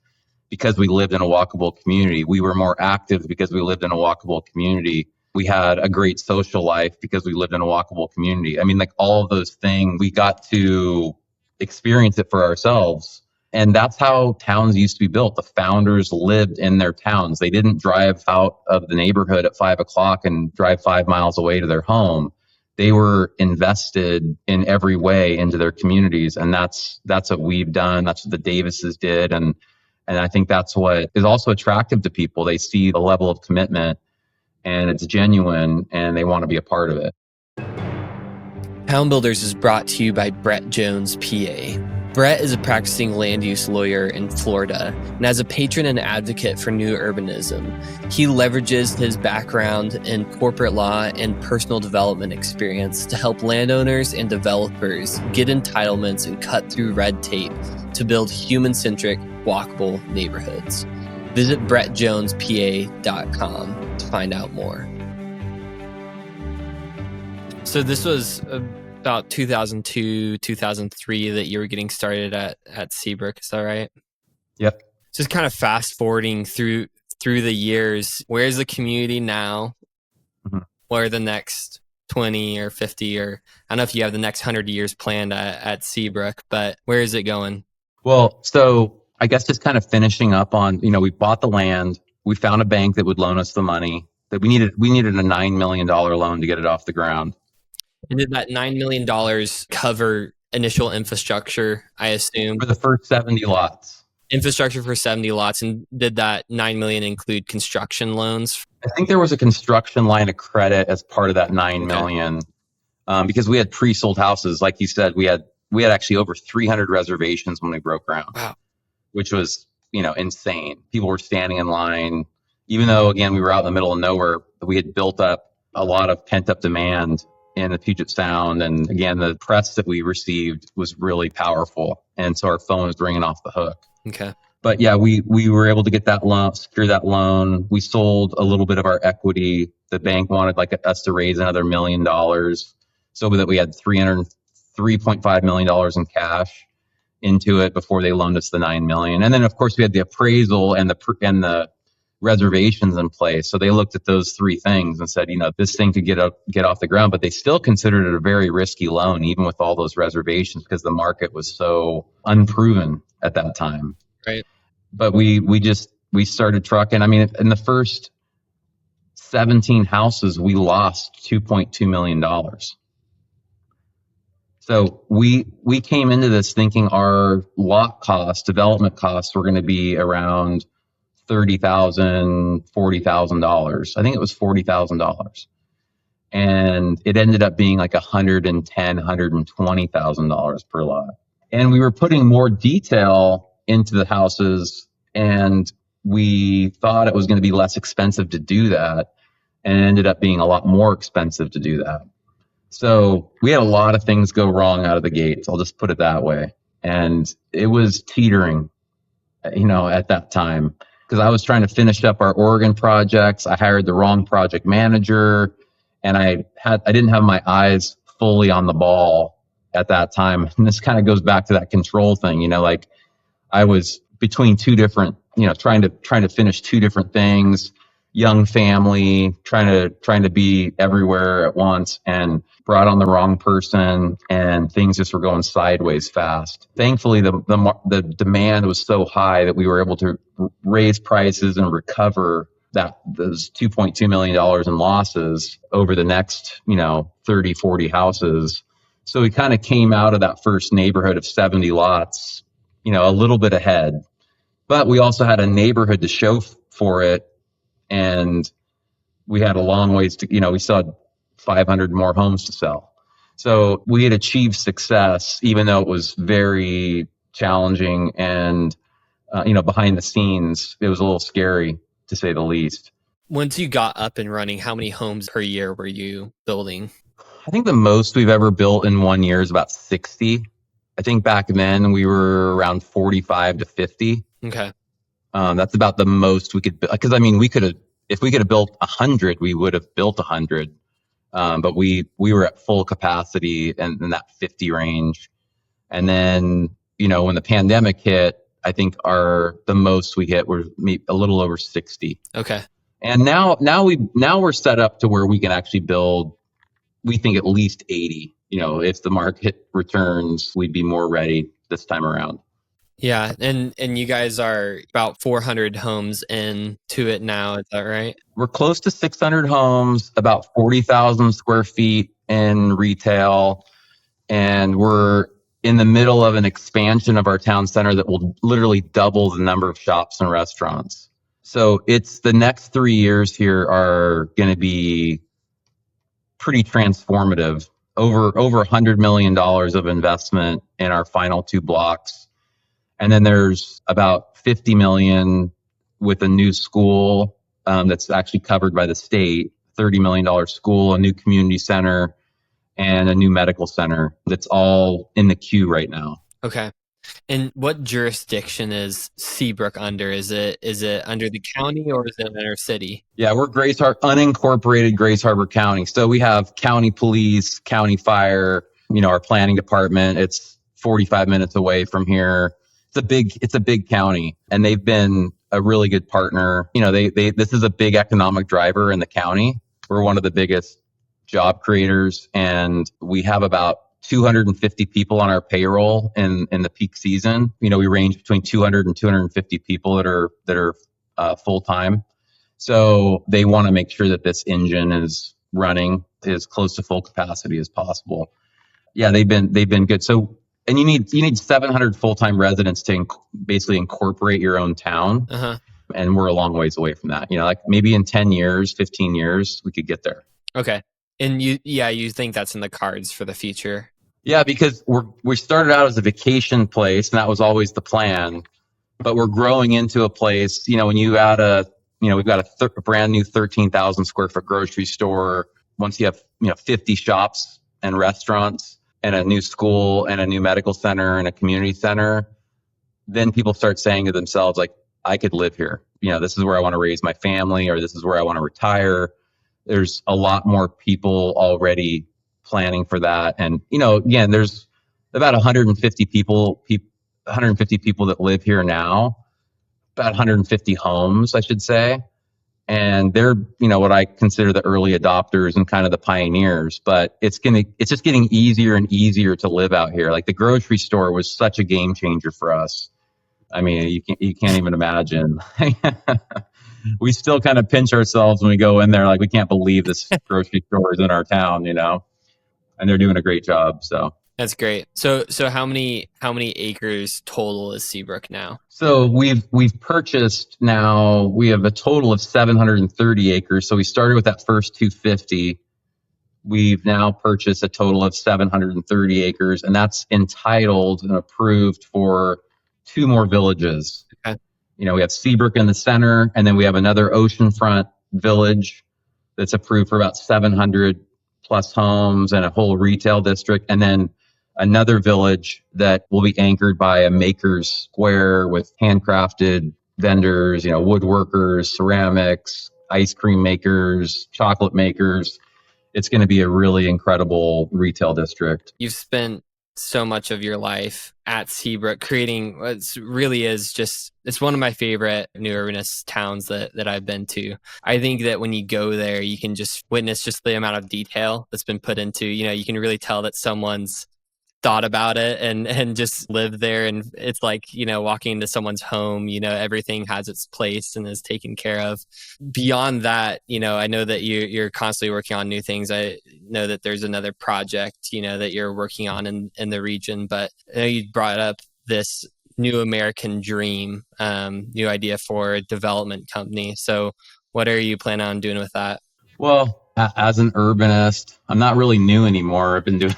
because we lived in a walkable community. We were more active because we lived in a walkable community. We had a great social life because we lived in a walkable community. I mean, like all of those things, we got to experience it for ourselves. And that's how towns used to be built. The founders lived in their towns. They didn't drive out of the neighborhood at 5 o'clock and drive 5 miles away to their home. They were invested in every way into their communities. And that's what we've done. That's what the Davises did. And I think that's what is also attractive to people. They see the level of commitment and it's genuine and they want to be a part of it. Town Builders is brought to you by Brett Jones, PA. Brett is a practicing land use lawyer in Florida, and as a patron and advocate for new urbanism, he leverages his background in corporate law and personal development experience to help landowners and developers get entitlements and cut through red tape to build human-centric, walkable neighborhoods. Visit brettjonespa.com to find out more. So this was about 2002, 2003 that you were getting started at Seabrook. Is that right? Yep. Just kind of fast forwarding through the years. Where's the community now? Mm-hmm. What are the next 20 or 50 or I don't know if you have the next 100 years planned at Seabrook, but where is it going? Well, so I guess just kind of finishing up on, we bought the land. We found a bank that would loan us the money that we needed. We needed a $9 million loan to get it off the ground. And did that $9 million cover initial infrastructure, I assume? For the first 70 lots. Infrastructure for 70 lots. And did that $9 million include construction loans? I think there was a construction line of credit as part of that $9 million because we had pre-sold houses. Like you said, we had actually over 300 reservations when we broke ground. Wow. Which was, insane. People were standing in line, even though, again, we were out in the middle of nowhere. We had built up a lot of pent up demand in the Puget Sound. And again, the press that we received was really powerful. And so our phone was ringing off the hook. Okay. But yeah, we were able to get that loan, secure that loan. We sold a little bit of our equity. The bank wanted us to raise another $1 million so that we had $3.5 million in cash into it before they loaned us the $9 million. And then of course we had the appraisal and the reservations in place. So they looked at those three things and said, this thing could get off the ground, but they still considered it a very risky loan, even with all those reservations, because the market was so unproven at that time. Right. But we started trucking. I mean, in the first 17 houses, we lost $2.2 million. So we came into this thinking our lot costs, development costs, were going to be around $30,000, $40,000. I think it was $40,000, and it ended up being like $110,000, $120,000 per lot. And we were putting more detail into the houses, and we thought it was going to be less expensive to do that, and it ended up being a lot more expensive to do that. So we had a lot of things go wrong out of the gates. I'll just put it that way. And it was teetering, at that time, because I was trying to finish up our Oregon projects. I hired the wrong project manager, and I didn't have my eyes fully on the ball at that time. And this kind of goes back to that control thing, like I was between two different, trying to finish two different things, young family, trying to be everywhere at once, and brought on the wrong person, and things just were going sideways fast. Thankfully, the demand was so high that we were able to raise prices and recover those $2.2 million in losses over the next, 30, 40 houses. So we kind of came out of that first neighborhood of 70 lots, a little bit ahead, but we also had a neighborhood to show for it. And we had a long ways to, we still had 500 more homes to sell. So we had achieved success, even though it was very challenging and, behind the scenes, it was a little scary, to say the least. Once you got up and running, how many homes per year were you building? I think the most we've ever built in 1 year is about 60. I think back then we were around 45 to 50. Okay. That's about the most we could, because we could have, if we could have built 100, we would have built 100. But we were at full capacity and in that 50 range. And then, when the pandemic hit, I think the most we hit was a little over 60. Okay. And now we're set up to where we can actually build, we think, at least 80. If the market returns, we'd be more ready this time around. Yeah. And you guys are about 400 homes into it now. Is that right? We're close to 600 homes, about 40,000 square feet in retail. And we're in the middle of an expansion of our town center that will literally double the number of shops and restaurants. So it's the next 3 years here are going to be pretty transformative. Over $100 million of investment in our final two blocks. And then there's about 50 million with a new school that's actually covered by the state, $30 million school, a new community center, and a new medical center that's all in the queue right now. Okay. And what jurisdiction is Seabrook under? Is it under the county or is it under city? Yeah, we're unincorporated Grace Harbor County. So we have county police, county fire, our planning department. It's 45 minutes away from here. It's a big county, and they've been a really good partner. This is a big economic driver in the county. We're one of the biggest job creators, and we have about 250 people on our payroll in the peak season. We range between 200 and 250 people that are full time. So they want to make sure that this engine is running as close to full capacity as possible. Yeah, they've been good. So, and you need 700 full-time residents to basically incorporate your own town. Uh-huh. And we're a long ways away from that. Like maybe in 10 years, 15 years, we could get there. Okay. And you think that's in the cards for the future? Yeah, because we started out as a vacation place, and that was always the plan. But we're growing into a place. When you add we've got a brand new 13,000 square foot grocery store. Once you have 50 shops and restaurants and a new school and a new medical center and a community center, then people start saying to themselves, like, I could live here. This is where I want to raise my family, or this is where I want to retire. There's a lot more people already planning for that. And, again, there's about 150 people that live here now, about 150 homes, I should say. And they're, what I consider the early adopters and kind of the pioneers, but it's just getting easier and easier to live out here. Like the grocery store was such a game changer for us. You can't even imagine. We still kind of pinch ourselves when we go in there. Like, we can't believe this grocery store is in our town, and they're doing a great job. So that's great. So how many acres total is Seabrook now? So we've purchased now, we have a total of 730 acres. So we started with that first 250. We've now purchased a total of 730 acres, and that's entitled and approved for 2 more villages. Okay. We have Seabrook in the center, and then we have another oceanfront village that's approved for about 700 plus homes and a whole retail district. And then another village that will be anchored by a maker's square with handcrafted vendors, woodworkers, ceramics, ice cream makers, chocolate makers. It's going to be a really incredible retail district. You've spent so much of your life at Seabrook creating what really is just, it's one of my favorite new urbanist towns that I've been to. I think that when you go there, you can just witness just the amount of detail that's been put into, you can really tell that someone's thought about it and just lived there. And it's like, walking into someone's home, everything has its place and is taken care of. Beyond that, I know that you're constantly working on new things. I know that there's another project, that you're working on in the region, but I know you brought up this new American dream, new idea for a development company. So what are you planning on doing with that? Well, as an urbanist, I'm not really new anymore. I've been doing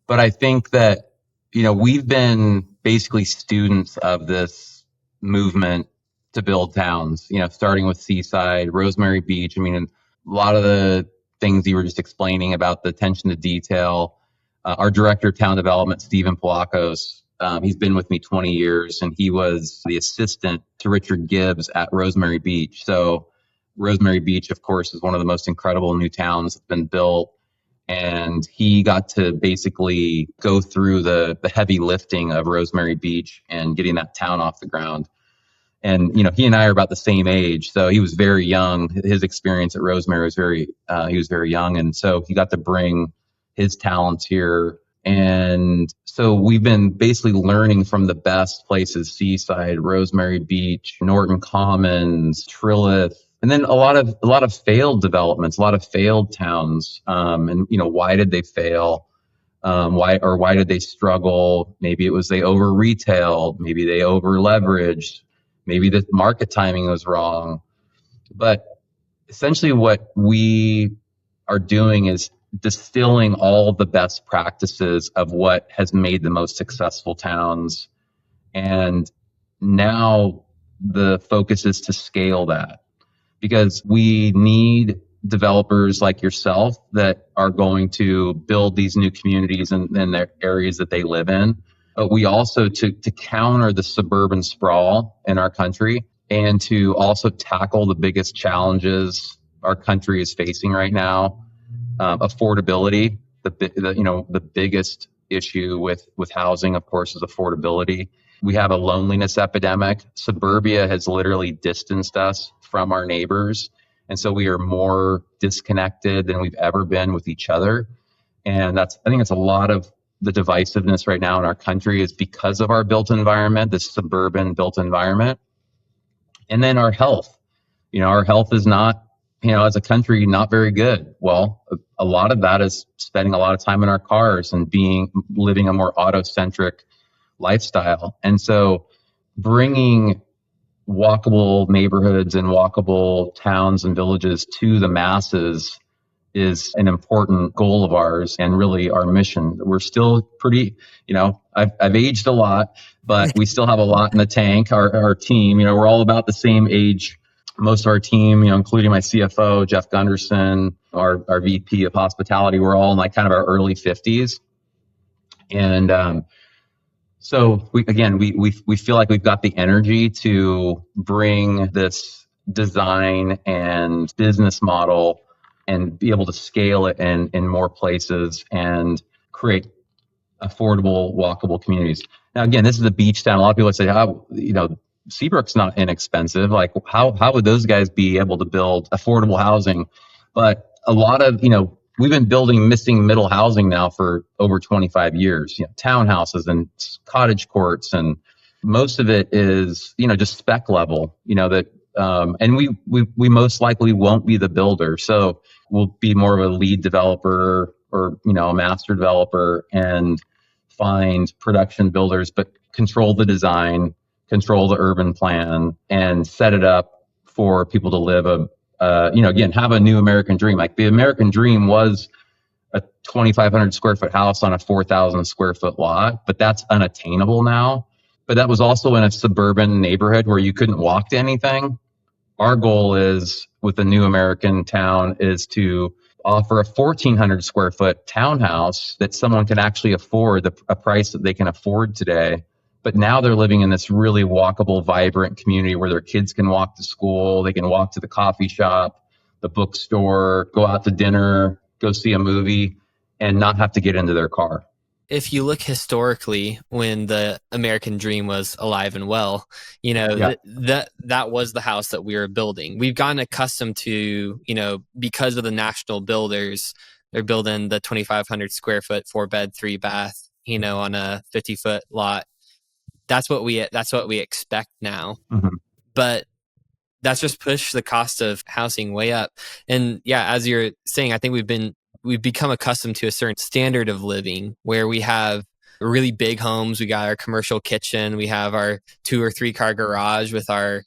but I think that, we've been basically students of this movement to build towns, starting with Seaside, Rosemary Beach. I mean, a lot of the things you were just explaining about the attention to detail. Our director of town development, Stephen Palakos, he's been with me 20 years, and he was the assistant to Richard Gibbs at Rosemary Beach. So Rosemary Beach, of course, is one of the most incredible new towns that's been built. And he got to basically go through the heavy lifting of Rosemary Beach and getting that town off the ground. And, he and I are about the same age. So he was very young. His experience at Rosemary was he was very young. And so he got to bring his talents here. And so we've been basically learning from the best places: Seaside, Rosemary Beach, Norton Commons, Trilith, and then a lot of failed developments, a lot of failed towns. And why did they fail? Why did they struggle? Maybe it was they over retailed, maybe they over leveraged, maybe the market timing was wrong. But essentially what we are doing is distilling all the best practices of what has made the most successful towns. And now the focus is to scale that, because we need developers like yourself that are going to build these new communities in the areas that they live in. But we also, to counter the suburban sprawl in our country, and to also tackle the biggest challenges our country is facing right now, affordability. The biggest issue with housing, of course, is affordability. We have a loneliness epidemic. Suburbia has literally distanced us from our neighbors. And so we are more disconnected than we've ever been with each other. And I think it's a lot of the divisiveness right now in our country is because of our built environment, this suburban built environment. And then our health. Our health is not, as a country, not very good. Well, a lot of that is spending a lot of time in our cars and living a more auto-centric lifestyle. And so bringing walkable neighborhoods and walkable towns and villages to the masses is an important goal of ours, and really our mission. We're still pretty, I've aged a lot, but we still have a lot in the tank. Our team, we're all about the same age. Most of our team, including my CFO, Jeff Gunderson, our VP of hospitality, we're all in like kind of our early 50s. And so we feel like we've got the energy to bring this design and business model and be able to scale it in more places and create affordable, walkable communities. Now, again, this is a beach town. A lot of people say, Seabrook's not inexpensive. Like, how would those guys be able to build affordable housing? But a lot of, we've been building missing middle housing now for over 25 years, townhouses and cottage courts. And most of it is, just spec level, and we most likely won't be the builder. So we'll be more of a lead developer or, a master developer and find production builders, but control the design, control the urban plan, and set it up for people to live have a new American dream. Like, the American dream was a 2,500 square foot house on a 4,000 square foot lot, but that's unattainable now. But that was also in a suburban neighborhood where you couldn't walk to anything. Our goal is, with the new American town, is to offer a 1,400 square foot townhouse that someone can actually afford, a price that they can afford today. But now they're living in this really walkable, vibrant community where their kids can walk to school, they can walk to the coffee shop, the bookstore, go out to dinner, go see a movie, and not have to get into their car. If you look historically, when the American dream was alive and well, that was the house that we were building. We've gotten accustomed to, because of the national builders, they're building the 2,500 square foot, 4-bed, 3-bath, on a 50-foot lot. That's what we expect now. Mm-hmm. But that's just pushed the cost of housing way up. And yeah, as you're saying, I think we've become accustomed to a certain standard of living where we have really big homes. We got our commercial kitchen. We have our 2 or 3 car garage with our,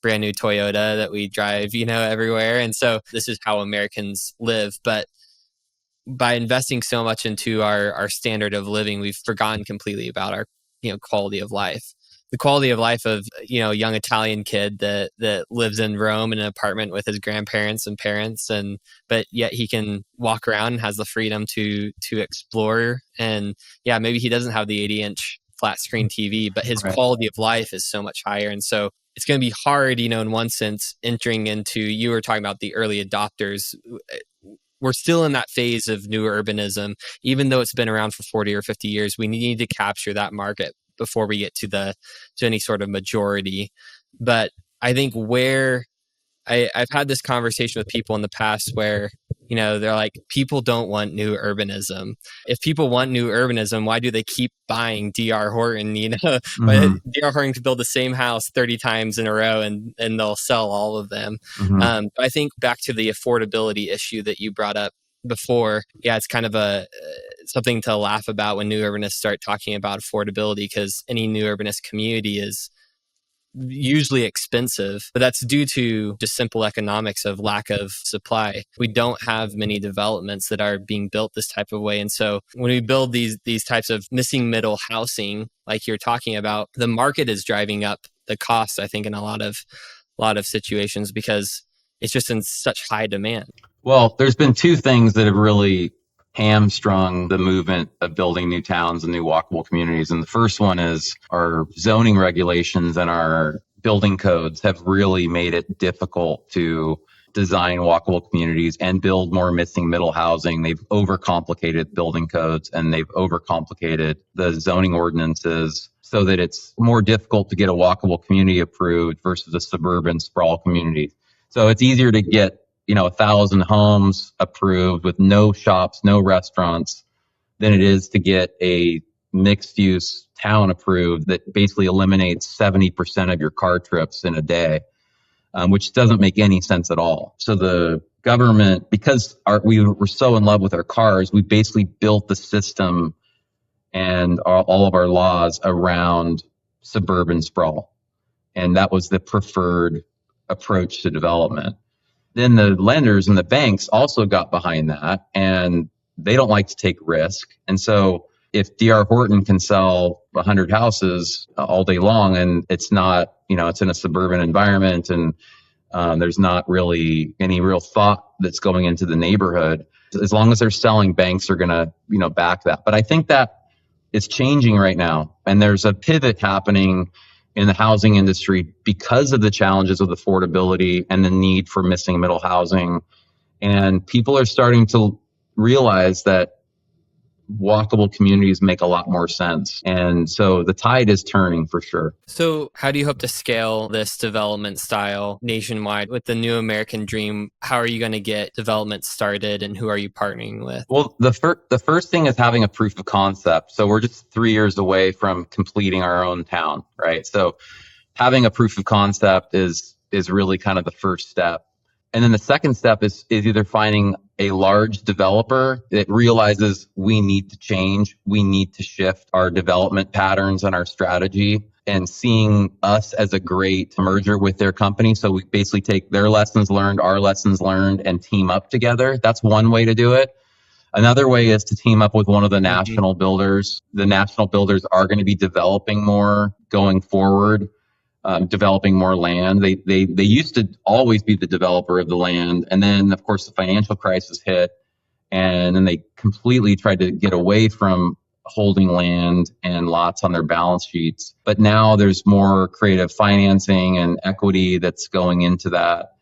brand new Toyota that we drive, everywhere. And so this is how Americans live. But by investing so much into our standard of living, we've forgotten completely about our, quality of life. The quality of life of, a young Italian kid that lives in Rome in an apartment with his grandparents and parents, but yet he can walk around and has the freedom to explore. And yeah, maybe he doesn't have the 80-inch flat screen TV, but his quality of life is so much higher. And so it's going to be hard, in one sense, entering into, you were talking about the early adopters. We're still in that phase of new urbanism, even though it's been around for 40 or 50 years. We need to capture that market before we get to any sort of majority. But I think where I've had this conversation with people in the past where, they're like, people don't want new urbanism. If people want new urbanism, why do they keep buying D.R. Horton? Mm-hmm. D.R. Horton could build the same house 30 times in a row and they'll sell all of them. Mm-hmm. I think back to the affordability issue that you brought up before. Yeah, it's kind of something to laugh about when new urbanists start talking about affordability, because any new urbanist community is usually expensive, but that's due to just simple economics of lack of supply. We don't have many developments that are being built this type of way. And so when we build these types of missing middle housing, like you're talking about, the market is driving up the cost, I think, in a lot of situations because it's just in such high demand. Well, there's been 2 things that have really hamstrung the movement of building new towns and new walkable communities. And the first one is our zoning regulations and our building codes have really made it difficult to design walkable communities and build more missing middle housing. They've overcomplicated building codes and they've overcomplicated the zoning ordinances so that it's more difficult to get a walkable community approved versus a suburban sprawl community. So it's easier to get 1,000 homes approved with no shops, no restaurants, than it is to get a mixed use town approved that basically eliminates 70% of your car trips in a day, which doesn't make any sense at all. So the government, because we were so in love with our cars, we basically built the system and all of our laws around suburban sprawl. And that was the preferred approach to development. Then the lenders and the banks also got behind that, and they don't like to take risk. And so if D.R. Horton can sell 100 houses all day long and it's not, it's in a suburban environment and there's not really any real thought that's going into the neighborhood, as long as they're selling, banks are going to, back that. But I think that it's changing right now. And there's a pivot happening in the housing industry because of the challenges of affordability and the need for missing middle housing. And people are starting to realize that walkable communities make a lot more sense. And so the tide is turning for sure. So how do you hope to scale this development style nationwide with the new American dream? How are you going to get development started and who are you partnering with? Well, the first thing is having a proof of concept. So we're just 3 years away from completing our own town, right? So having a proof of concept is really kind of the first step. And then the second step is either finding a large developer that realizes we need to change, we need to shift our development patterns and our strategy, and seeing us as a great merger with their company. So we basically take their lessons learned, our lessons learned, and team up together. That's one way to do it. Another way is to team up with one of the national builders. The national builders are going to be developing more going forward. developing more land. They used to always be the developer of the land, and then of course the financial crisis hit, and then they completely tried to get away from holding land and lots on their balance sheets. But now there's more creative financing and equity that's going into that.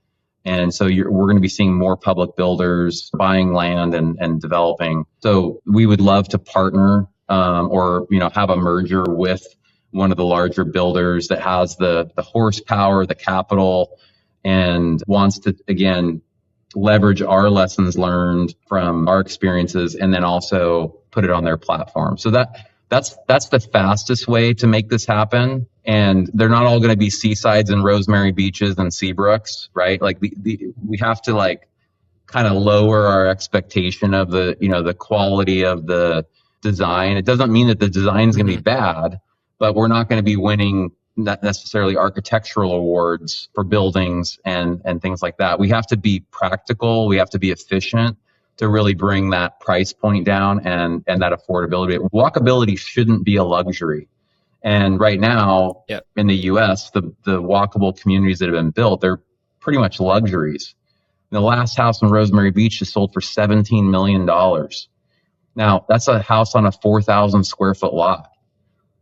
And so we're going to be seeing more public builders buying land and developing. So we would love to partner or have a merger with one of the larger builders that has the horsepower, the capital, and wants to, again, leverage our lessons learned from our experiences and then also put it on their platform. So that's the fastest way to make this happen. And they're not all going to be seasides and Rosemary beaches and Seabrooks, right? Like we have to like kind of lower our expectation of the quality of the design. It doesn't mean that the design is going to be bad, but we're not going to be winning not necessarily architectural awards for buildings and things like that. We have to be practical. We have to be efficient to really bring that price point down and that affordability. Walkability shouldn't be a luxury. And right now in the US, the walkable communities that have been built, they're pretty much luxuries. The last house in Rosemary Beach is sold for $17 million. Now, that's a house on a 4,000 square foot lot.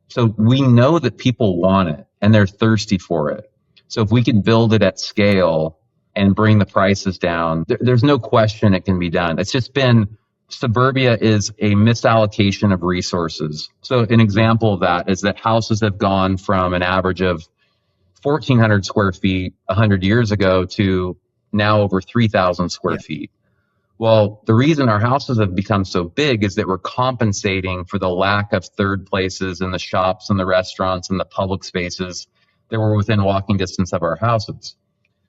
So we know that people want it and they're thirsty for it. So if we can build it at scale and bring the prices down, there's no question it can be done. It's just been, suburbia is a misallocation of resources. So an example of that is that houses have gone from an average of 1,400 square feet 100 years ago to now over 3,000 square feet. Well, the reason our houses have become so big is that we're compensating for the lack of third places in the shops and the restaurants and the public spaces that were within walking distance of our houses.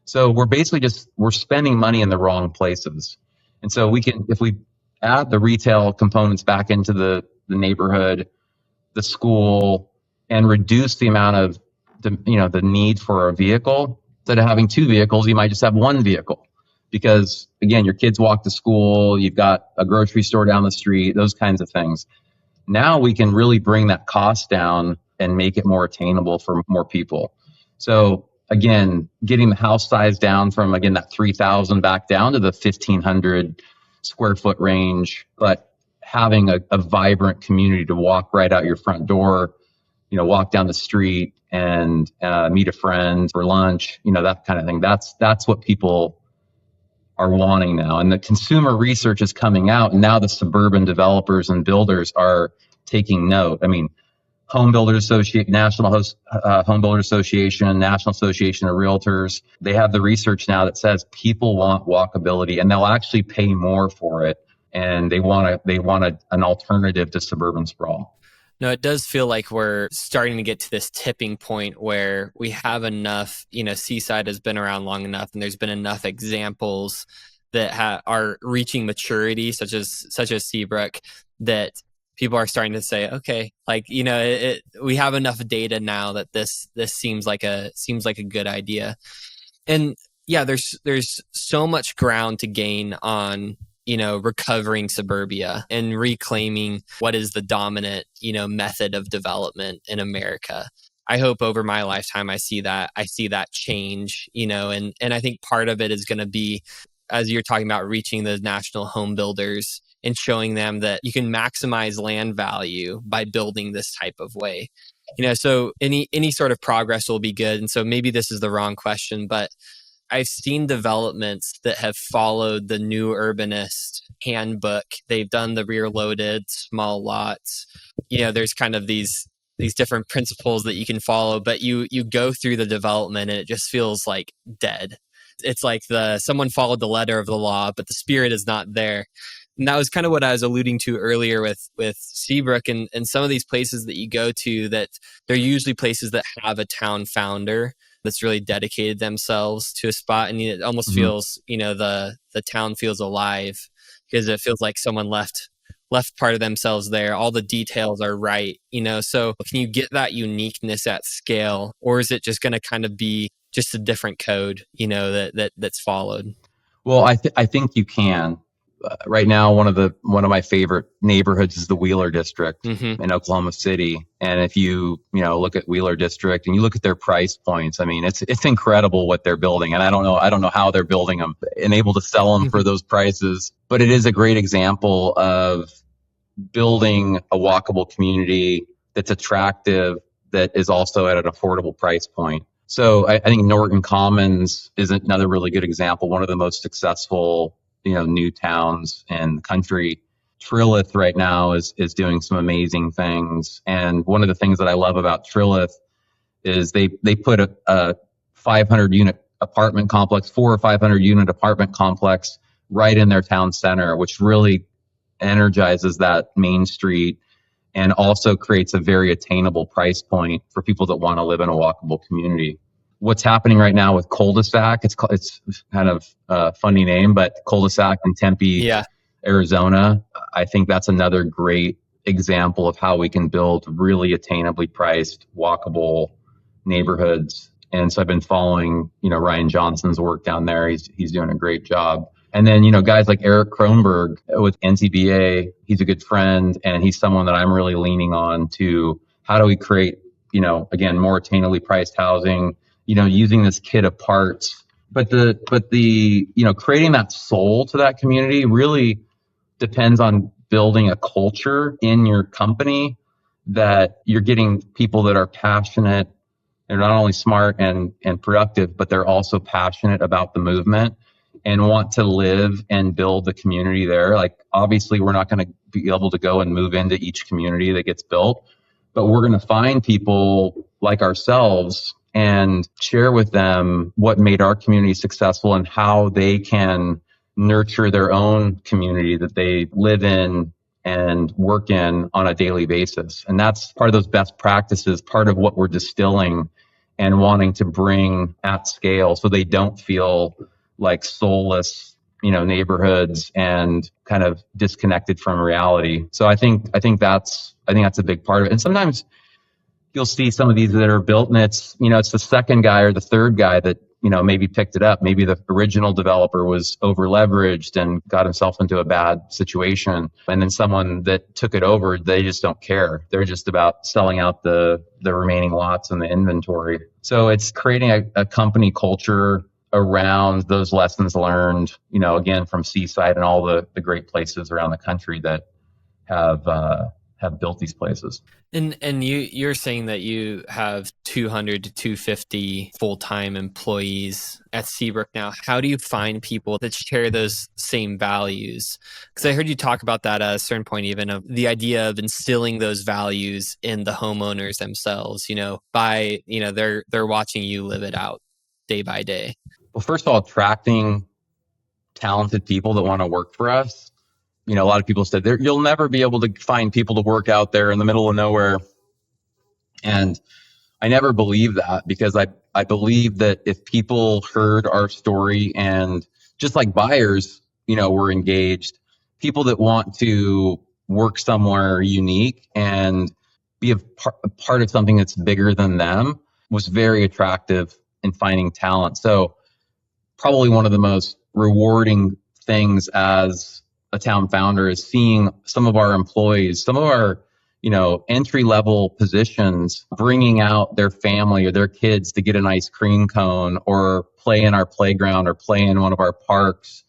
So we're basically we're spending money in the wrong places. And so if we add the retail components back into the neighborhood, the school, and reduce the amount of the need for a vehicle, instead of having two vehicles, you might just have one vehicle. Because again, your kids walk to school, you've got a grocery store down the street, those kinds of things. Now we can really bring that cost down and make it more attainable for more people. So again, getting the house size down from, again, that 3,000 back down to the 1,500 square foot range, but having a vibrant community to walk right out your front door, walk down the street and meet a friend for lunch, that kind of thing. That's what people are wanting now. And the consumer research is coming out, and now the suburban developers and builders are taking note. I mean, Home Builders Association, Home Builders Association, National Association of Realtors, they have the research now that says people want walkability and they'll actually pay more for it. And they want an alternative to suburban sprawl. No, it does feel like we're starting to get to this tipping point where we have enough, Seaside has been around long enough and there's been enough examples that are reaching maturity, such as Seabrook, that people are starting to say, okay, like, we have enough data now that this seems like a good idea. And yeah, there's so much ground to gain on recovering suburbia and reclaiming what is the dominant, method of development in America. I hope over my lifetime I see that change, and I think part of it is going to be, as you're talking about, reaching the national home builders and showing them that you can maximize land value by building this type of way. So any sort of progress will be good. And so maybe this is the wrong question, but I've seen developments that have followed the New Urbanist handbook. They've done the rear loaded small lots. There's kind of these different principles that you can follow, but you go through the development and it just feels like dead. It's like someone followed the letter of the law, but the spirit is not there. And that was kind of what I was alluding to earlier with Seabrook and some of these places that you go to, that they're usually places that have a town founder that's really dedicated themselves to a spot. And it almost feels, the town feels alive because it feels like someone left part of themselves there. All the details are right, so can you get that uniqueness at scale, or is it just going to kind of be just a different code, that's followed? Well, I think you can. right now, one of my favorite neighborhoods is the Wheeler District Mm-hmm. in Oklahoma City. And if you look at Wheeler District and you look at their price points, I mean, it's incredible what they're building. And I don't know how they're building them and able to sell them for those prices. But it is a great example of building a walkable community that's attractive, that is also at an affordable price point. So I think Norton Commons is another really good example, one of the most successful, new towns in the country. Trilith right now is doing some amazing things. And one of the things that I love about Trilith is they put a 500 unit apartment complex, 400 or 500 unit apartment complex right in their town center, which really energizes that main street and also creates a very attainable price point for people that want to live in a walkable community. What's happening right now with Cul-de-sac, it's kind of a funny name, but Cul-de-sac in Tempe, Yeah. Arizona, I think that's another great example of how we can build really attainably priced, walkable neighborhoods. And so I've been following, Ryan Johnson's work down there. He's doing a great job. And then, guys like Eric Kronberg with NCBA, he's a good friend, and he's someone that I'm really leaning on to how do we create, again, more attainably priced housing, using this kit of parts. But the creating that soul to that community really depends on building a culture in your company that you're getting people that are passionate. They're not only smart and productive, but they're also passionate about the movement and want to live and build the community there. Like, obviously, we're not going to be able to go and move into each community that gets built, but we're going to find people like ourselves and share with them what made our community successful and how they can nurture their own community that they live in and work in on a daily basis. And that's part of those best practices, part of what we're distilling and wanting to bring at scale so they don't feel like soulless, neighborhoods and kind of disconnected from reality. So I think that's a big part of it. And sometimes you'll see some of these that are built and it's the second guy or the third guy that, maybe picked it up. Maybe the original developer was over leveraged and got himself into a bad situation. And then someone that took it over, they just don't care. They're just about selling out the remaining lots in the inventory. So it's creating a company culture around those lessons learned, again, from Seaside and all the great places around the country that have built these places. And you're saying that you have 200 to 250 full-time employees at Seabrook now. How do you find people that share those same values? Because I heard you talk about that at a certain point, even of the idea of instilling those values in the homeowners themselves, by, they're watching you live it out day by day. Well, first of all, attracting talented people that want to work for us. A lot of people said you'll never be able to find people to work out there in the middle of nowhere. And I never believed that, because I believe that if people heard our story, and just like buyers, were engaged, people that want to work somewhere unique and be a part of something that's bigger than them was very attractive in finding talent. So probably one of the most rewarding things as a town founder is seeing some of our employees, some of our, entry level positions, bringing out their family or their kids to get an ice cream cone or play in our playground or play in one of our parks,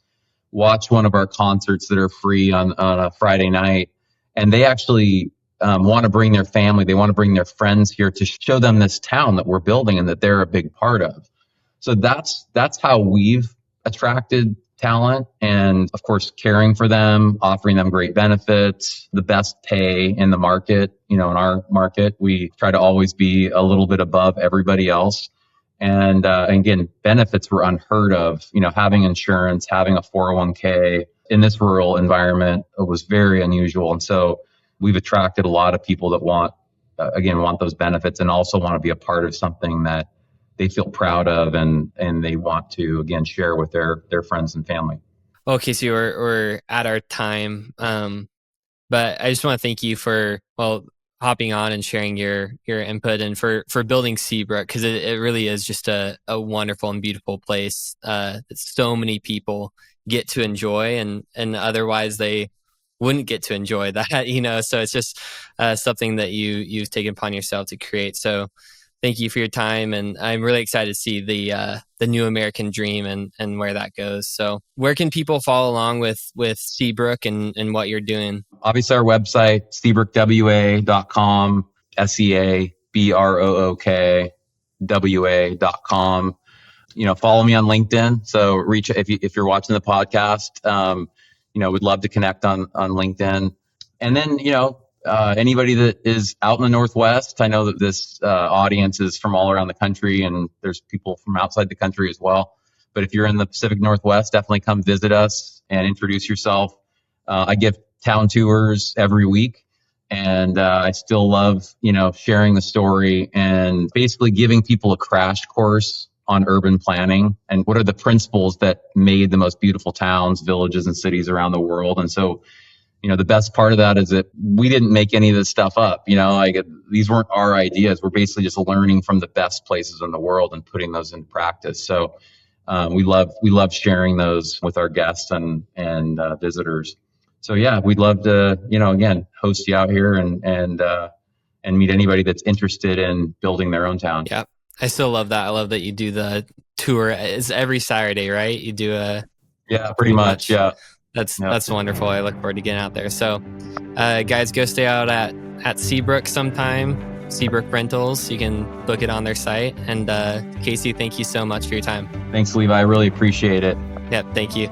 watch one of our concerts that are free on a Friday night. And they actually want to bring their family, they want to bring their friends here to show them this town that we're building and that they're a big part of. So that's how we've attracted talent, and of course, caring for them, offering them great benefits, the best pay in the market. In our market, we try to always be a little bit above everybody else. And again, benefits were unheard of. Having insurance, having a 401k in this rural environment was very unusual. And so we've attracted a lot of people that want those benefits and also want to be a part of something that they feel proud of and they want to, again, share with their friends and family. Okay, so we're at our time, but I just want to thank you for, hopping on and sharing your input, and for building Seabrook, because it really is just a wonderful and beautiful place that so many people get to enjoy, and otherwise they wouldn't get to enjoy that, so it's just something that you've taken upon yourself to create. So thank you for your time, and I'm really excited to see the new American dream and where that goes. So where can people follow along with Seabrook and what you're doing? Obviously, our website, seabrookwa.com, SEABROOKWA.com. Follow me on LinkedIn. So reach if you're watching the podcast. Would love to connect on LinkedIn. And then anybody that is out in the Northwest, I know that this audience is from all around the country, and there's people from outside the country as well. But if you're in the Pacific Northwest, definitely come visit us and introduce yourself. I give town tours every week, and I still love sharing the story and basically giving people a crash course on urban planning and what are the principles that made the most beautiful towns, villages, and cities around the world. And so, the best part of that is that we didn't make any of this stuff up. These weren't our ideas. We're basically just learning from the best places in the world and putting those into practice. So we love sharing those with our guests and visitors. So yeah, we'd love to again host you out here and meet anybody that's interested in building their own town. Yeah. I still love that. I love that you do the tour. It's every Saturday, right? You do pretty much. Yeah. That's wonderful. I look forward to getting out there. So, guys, go stay out at Seabrook sometime. Seabrook Rentals. You can book it on their site. And Casey, thank you so much for your time. Thanks, Levi. I really appreciate it. Yeah, thank you.